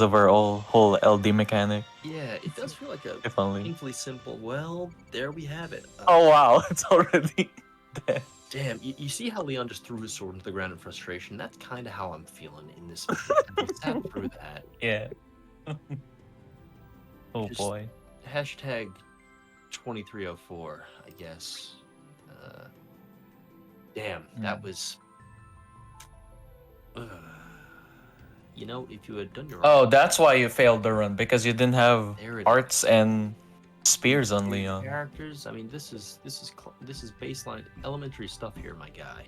E: of our whole LD mechanic?
C: Yeah, it does feel like a
E: If only.
C: painfully simple. Well, there we have it.
E: Oh wow, it's already dead.
C: Damn, you see how Leon just threw his sword into the ground in frustration? That's kind of how I'm feeling in this. We sat through that.
E: Yeah. Oh
C: Just-
E: boy.
C: Hashtag 2304, I guess. Damn, that was. You know, if you had done your
E: Oh, that's why you failed the run because you didn't have
C: There it is.
E: arts and spears on Leon.
C: characters, I mean, this is baseline elementary stuff here, my guy.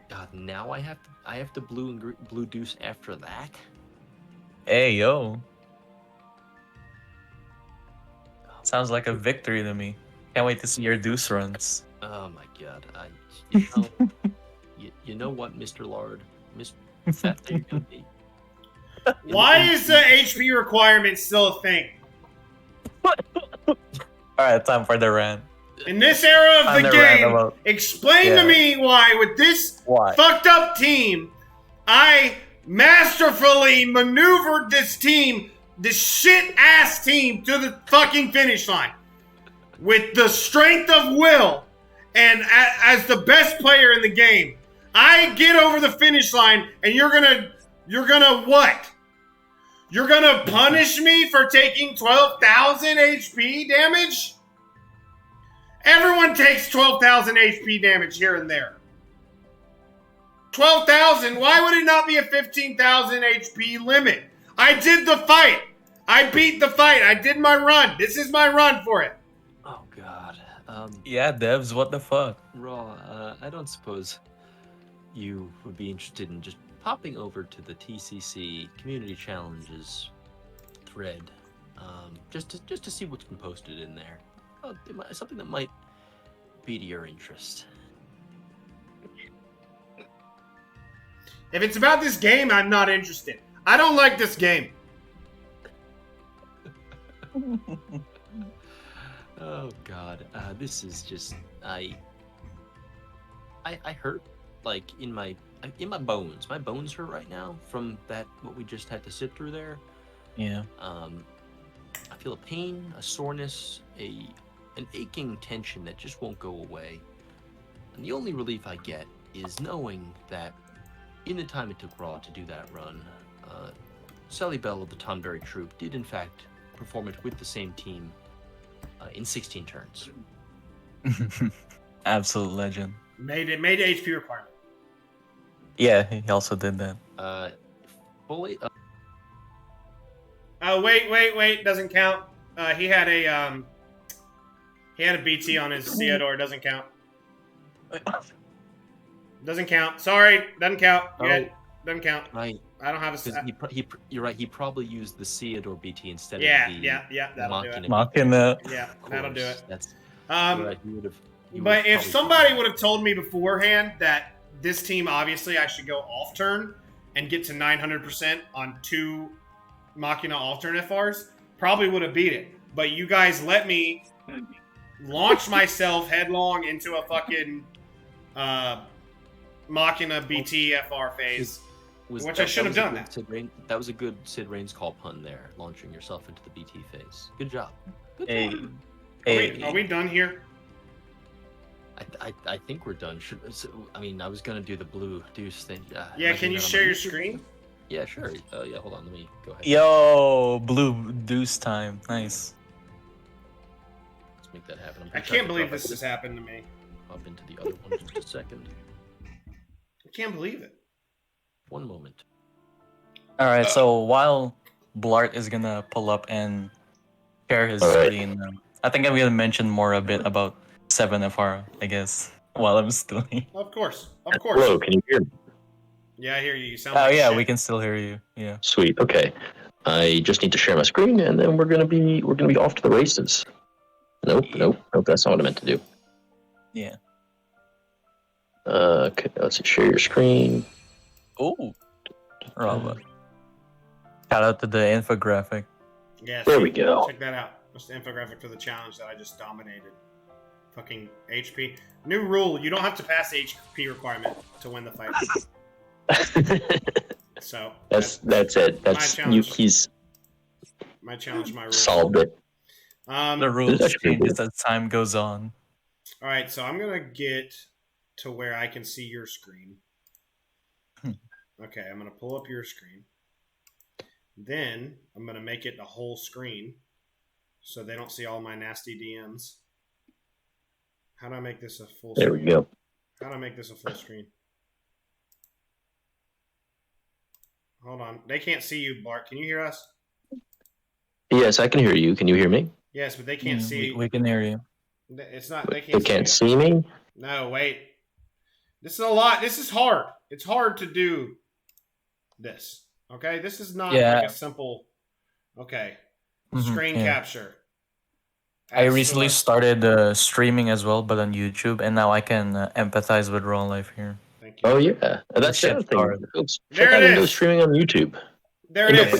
C: God, now I have to blue deuce after that.
E: Hey yo. Sounds like a victory to me. Can't wait to see your deuce runs.
C: Oh my god, you know, you know what, Mr. Lard, that's how you're gonna be.
B: Why is the HP requirement still a thing?
E: Alright, time for the rant.
B: In this era of
E: I'm
B: the
E: the rant
B: game,
E: about-
B: explain to
E: Yeah.
B: me why, with this
E: Why?
B: fucked up team, I masterfully maneuvered this team, this shit ass team, to the fucking finish line. With the strength of will and as the best player in the game. I get over the finish line and you're gonna what? You're gonna punish me for taking 12,000 HP damage? Everyone takes 12,000 HP damage here and there. 12,000? Why would it not be a 15,000 HP limit? I did the fight. I beat the fight. I did my run. This is my run for it.
C: Oh god,
E: Yeah, devs, what the fuck?
C: Raw, I don't suppose you would be interested in just popping over to the TCC Community Challenges thread, just to see what's been posted in there. Oh, something that might be to your interest.
B: If it's about this game, I'm not interested. I don't like this game.
C: Oh god, this is just I hurt like in my bones. My bones hurt right now from that what we just had to sit through there.
E: Yeah.
C: I feel a pain, a soreness, an aching tension that just won't go away. And the only relief I get is knowing that in the time it took Raw to do that run, Sally Bell of the Tonberry Troop did in fact perform it with the same team in 16 turns.
E: Absolute legend.
B: Made the HP requirement.
E: Yeah, he also did that.
C: Fully.
B: Oh wait, doesn't count. He had a BT on his Theodore. Doesn't count. Doesn't count. Sorry, doesn't count. Doesn't count.
C: Right.
B: I don't have a.
C: You're right. He probably used the Theodore BT instead of the
B: that'll do it.
E: Machina.
B: Yeah, that'll do it.
C: That's
B: But
C: but
B: if somebody would have told me beforehand that this team, obviously, I should go off turn and get to 900% on 2 Machina alternate FRs, probably would have beat it. But you guys let me launch myself headlong into a fucking Machina BT FR phase, which I should have done that.
C: That was a good Sid Reigns call pun there, launching yourself into the BT phase. Good job. Good job.
B: Are we done here?
C: I think we're done. I was gonna do the blue deuce thing.
B: Yeah, can you share your screen?
C: Yeah, sure. Yeah, hold on. Let me go ahead.
E: Yo, blue deuce time. Nice.
C: Let's make that happen.
B: I can't believe this has happened to me.
C: Hop into the other one just a second.
B: I can't believe it.
C: One moment.
E: All right. So while Blart is gonna pull up and share his screen, I think I'm gonna mention more a bit about 7FR, I guess, while I'm still here.
B: Of course.
F: Hello, can you hear me?
B: Yeah, I hear you. You sound like
E: yeah,
B: shit.
E: we can still hear you. Yeah.
F: Sweet. Okay. I just need to share my screen, and then we're gonna be off to the races. Nope. That's not what I meant to do.
E: Yeah.
F: Okay. Let's see. Share your screen.
E: Oh. Shout out to the infographic.
B: Yes.
F: There we go.
B: Check that out. That's the infographic for the challenge that I just dominated. Fucking HP. New rule: you don't have to pass the HP requirement to win the fight. So
F: that's it. That's he's
B: my challenge. My rule.
F: Solved it.
E: The rules changes as time goes on.
B: All right, so I'm gonna get to where I can see your screen. Okay, I'm gonna pull up your screen. Then I'm gonna make it the whole screen, so they don't see all my nasty DMs. How do I make this a full screen?
F: There we go.
B: How do I make this a full screen? Hold on. They can't see you, Bart. Can you hear us?
F: Yes, I can hear you. Can you hear me?
B: Yes, but they can't see.
E: We can hear you.
B: It's not. They
F: They can't see me?
B: No, wait. This is a lot. This is hard. It's hard to do this. Okay? This is not like a simple... Okay. Screen capture.
E: I recently started streaming as well, but on YouTube, and now I can empathize with Raw Life here.
B: Thank you.
F: Oh yeah, that's the other thing. Folks, check out Indo streaming on YouTube.
B: There it is.
F: Put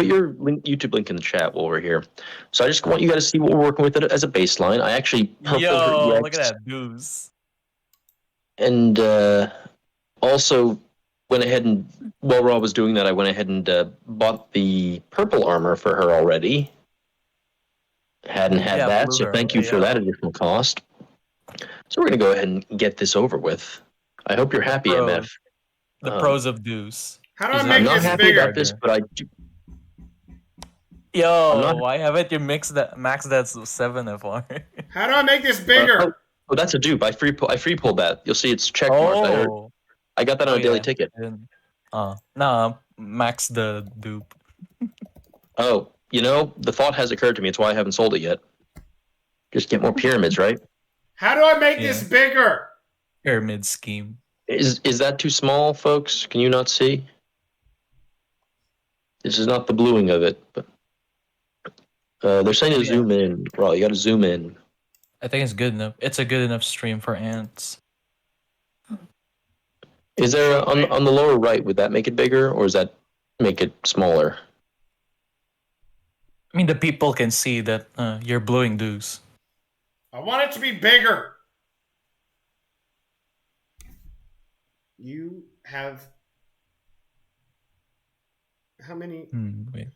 F: your YouTube link in the chat while we're here. So I just want you guys to see what we're working with as a baseline. I actually purpled her EX,
E: look at that dudes.
F: and also went ahead and while Raw was doing that, I went ahead and bought the purple armor for her already. Hadn't had that, so thank you for that additional cost. So we're gonna go ahead and get this over with. I hope you're happy, MF.
E: The pros of Deuce.
B: How do I
F: I'm
B: make
F: not
B: this
F: happy
B: bigger?
F: about this, but I do.
E: Why haven't you max that 7FR?
B: How do I make this bigger?
F: Oh, that's a dupe. I free pulled that. You'll see it's checkmarked. I got that on a daily ticket.
E: No, max the dupe.
F: Oh, the thought has occurred to me. It's why I haven't sold it yet. Just get more pyramids, right?
B: How do I make this bigger?
E: Pyramid scheme.
F: Is that too small, folks? Can you not see? This is not the bluing of it, but they're saying to zoom in. Raw, you got to zoom in.
E: I think it's good enough. It's a good enough stream for ants.
F: Is there on the lower right? Would that make it bigger, or does that make it smaller?
E: I mean, the people can see that you're blowing Deuce.
B: I want it to be bigger. You have how many?
E: Wait.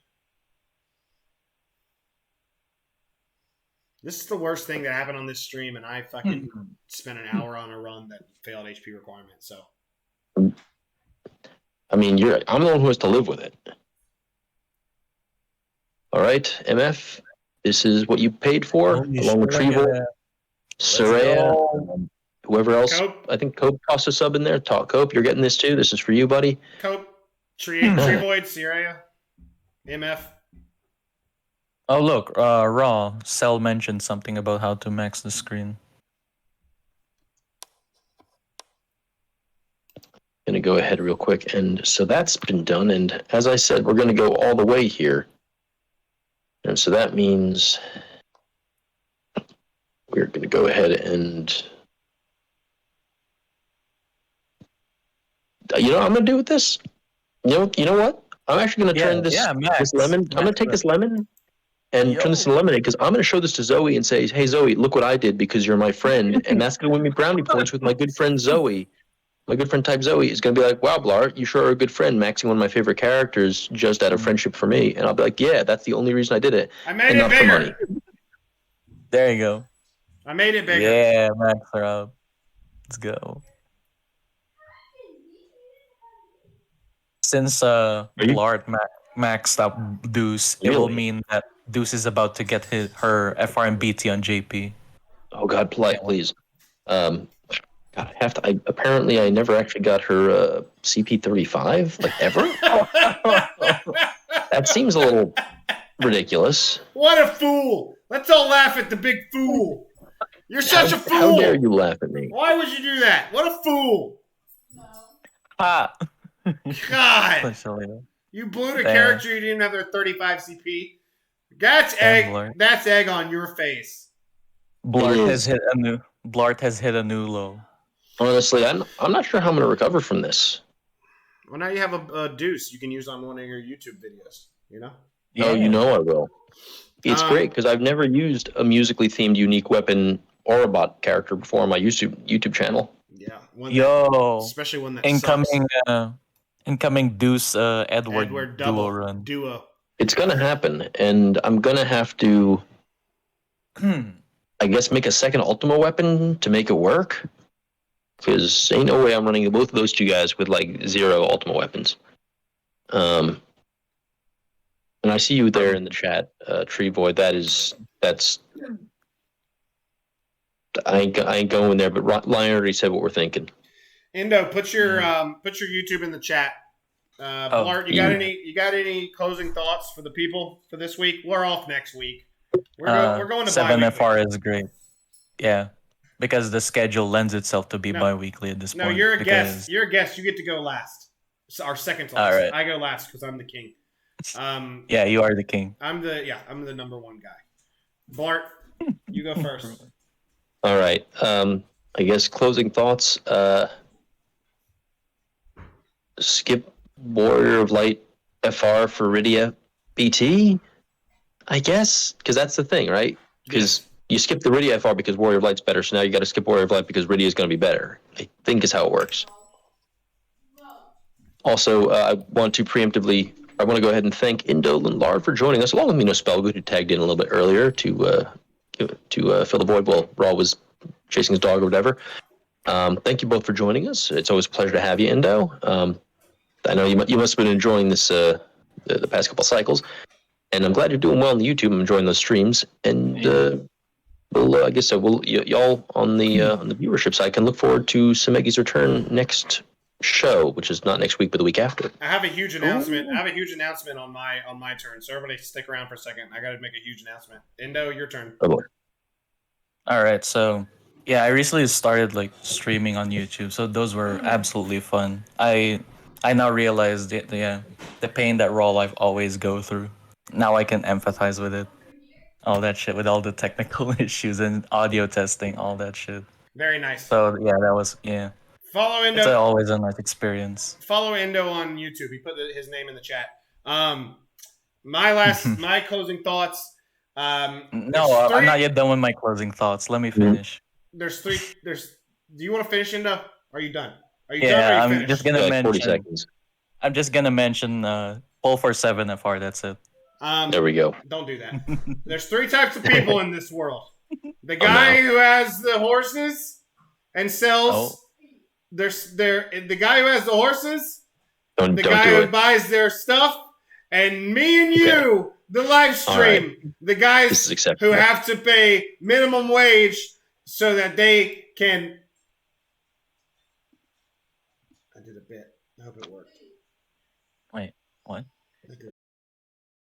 B: This is the worst thing that happened on this stream, and I fucking spent an hour on a run that failed HP requirement. So
F: I mean, I'm the one who has to live with it. All right, MF, this is what you paid for,
E: Holy
F: along with
E: shit, look at
F: Treevor,
E: that.
F: Soraya,
E: go.
F: whoever else.
B: Cope.
F: I think Cope tossed a sub in there. Cope, you're getting this too. This is for you, buddy.
B: Cope, Trevoid, Sierra, MF.
E: Oh look, Raw. Cell mentioned something about how to max the screen.
F: Gonna go ahead real quick, and so that's been done. And as I said, we're gonna go all the way here, and so that means we're gonna go ahead and you know what I'm gonna do with this. You know what? I'm actually gonna turn this
E: Max.
F: lemon. I'm gonna take this lemon and turn this into lemonade because I'm gonna show this to Zoe and say, "Hey Zoe, look what I did because you're my friend," and that's gonna win me brownie points with my good friend Zoe. My good friend Type Zoe is going to be like, wow, Bl'Art, you sure are a good friend, maxing one of my favorite characters just out of friendship for me. And I'll be like, yeah, that's the only reason I did it.
B: I made
F: And
B: it
F: not for money.
B: bigger.
E: There you go.
B: I made it bigger.
E: Yeah, Max her up. Let's go. Since Lard maxed up Deuce, it will
F: Really?
E: mean that Deuce is about to get her FRMBT on JP.
F: Oh, God, please. God, apparently I never actually got her CP35, like, ever? That seems a little ridiculous.
B: What a fool! Let's all laugh at the big fool. You're such a fool.
F: How dare you laugh at me?
B: Why would you do that? What a fool!
E: Ah!
B: God, you blew the character. You didn't have their 35 CP. That's egg.
E: Bl'Art.
B: That's egg on your face.
E: Bl'Art has hit a new low.
F: Honestly, I'm not sure how I'm going to recover from this.
B: Well, now you have a deuce you can use on one of your YouTube videos. You know.
F: Oh, you know I will. It's great because I've never used a musically themed unique weapon or a bot character before on my YouTube channel.
B: Yeah. Especially one that
E: incoming Deuce Edward duo run.
B: Duo.
F: It's gonna happen, and I'm gonna have to, I guess, make a second Ultima weapon to make it work. Because ain't no way I'm running both of those two guys with like 0 Ultima weapons. And I see you there in the chat, Trevoid. That's. I ain't going there, but Lion already said what we're thinking.
B: Indo, put your YouTube in the chat. Bl'Art, you got any closing thoughts for the people for this week? We're off next week. We're going to
E: 7FR is great. Yeah, because the schedule lends itself to be bi-weekly at this point.
B: No, you're a guest. You're a guest. You get to go last. It's our second to last.
E: All right.
B: I go last because I'm the king.
E: Yeah, you are the king.
B: I'm the number one guy. Bl'Art, you go first.
F: All right. I guess closing thoughts. Skip Warrior of Light FR for Rydia BT, I guess, because that's the thing, right? Because you skip the Rydia FR because Warrior of Light's better, so now you got to skip Warrior of Light because Rydia is going to be better. I think is how it works. Also, I want to go ahead and thank Indolent and Lard for joining us, along with Mino Spellgood, who tagged in a little bit earlier to fill the void while Raw was chasing his dog or whatever. Thank you both for joining us. It's always a pleasure to have you, Indo. I know you must have been enjoying this the past couple cycles, and I'm glad you're doing well on the YouTube. I'm enjoying those y'all on the viewership side can look forward to Semegi's return next show, which is not next week but the week after.
B: I have a huge announcement. On my turn. So everybody stick around for a second. I got to make a huge announcement. Indo, your turn.
F: Oh boy.
E: All right, so yeah, I recently started like streaming on YouTube, so those were absolutely fun. I now realize the pain that raw life always go through. Now I can empathize with it. All that shit with all the technical issues and audio testing, all that shit.
B: Very nice.
E: So yeah,
B: Follow Indo.
E: It's always a nice experience.
B: Follow Indo on YouTube. He put his name in the chat. My closing thoughts.
E: I'm not yet done with my closing thoughts. Let me finish.
B: Do you want to finish, Indo? Are you done? Are you
E: done?
B: Or are you
E: I'm
B: finished?
E: just gonna mention.
F: 40 seconds.
E: I'm just gonna mention pull for 7FR. That's it.
F: There we go.
B: Don't do that. There's 3 types of people in this world. The guy who has the horses and sells. The guy who has the horses
F: Don't
B: the
F: do
B: guy who
F: it.
B: buys their stuff, and me and you, the live stream, the
F: This
B: guys
F: is
B: who
F: acceptable.
B: have to pay minimum wage so that they can. I did a bit. I hope it worked.
E: Wait, what?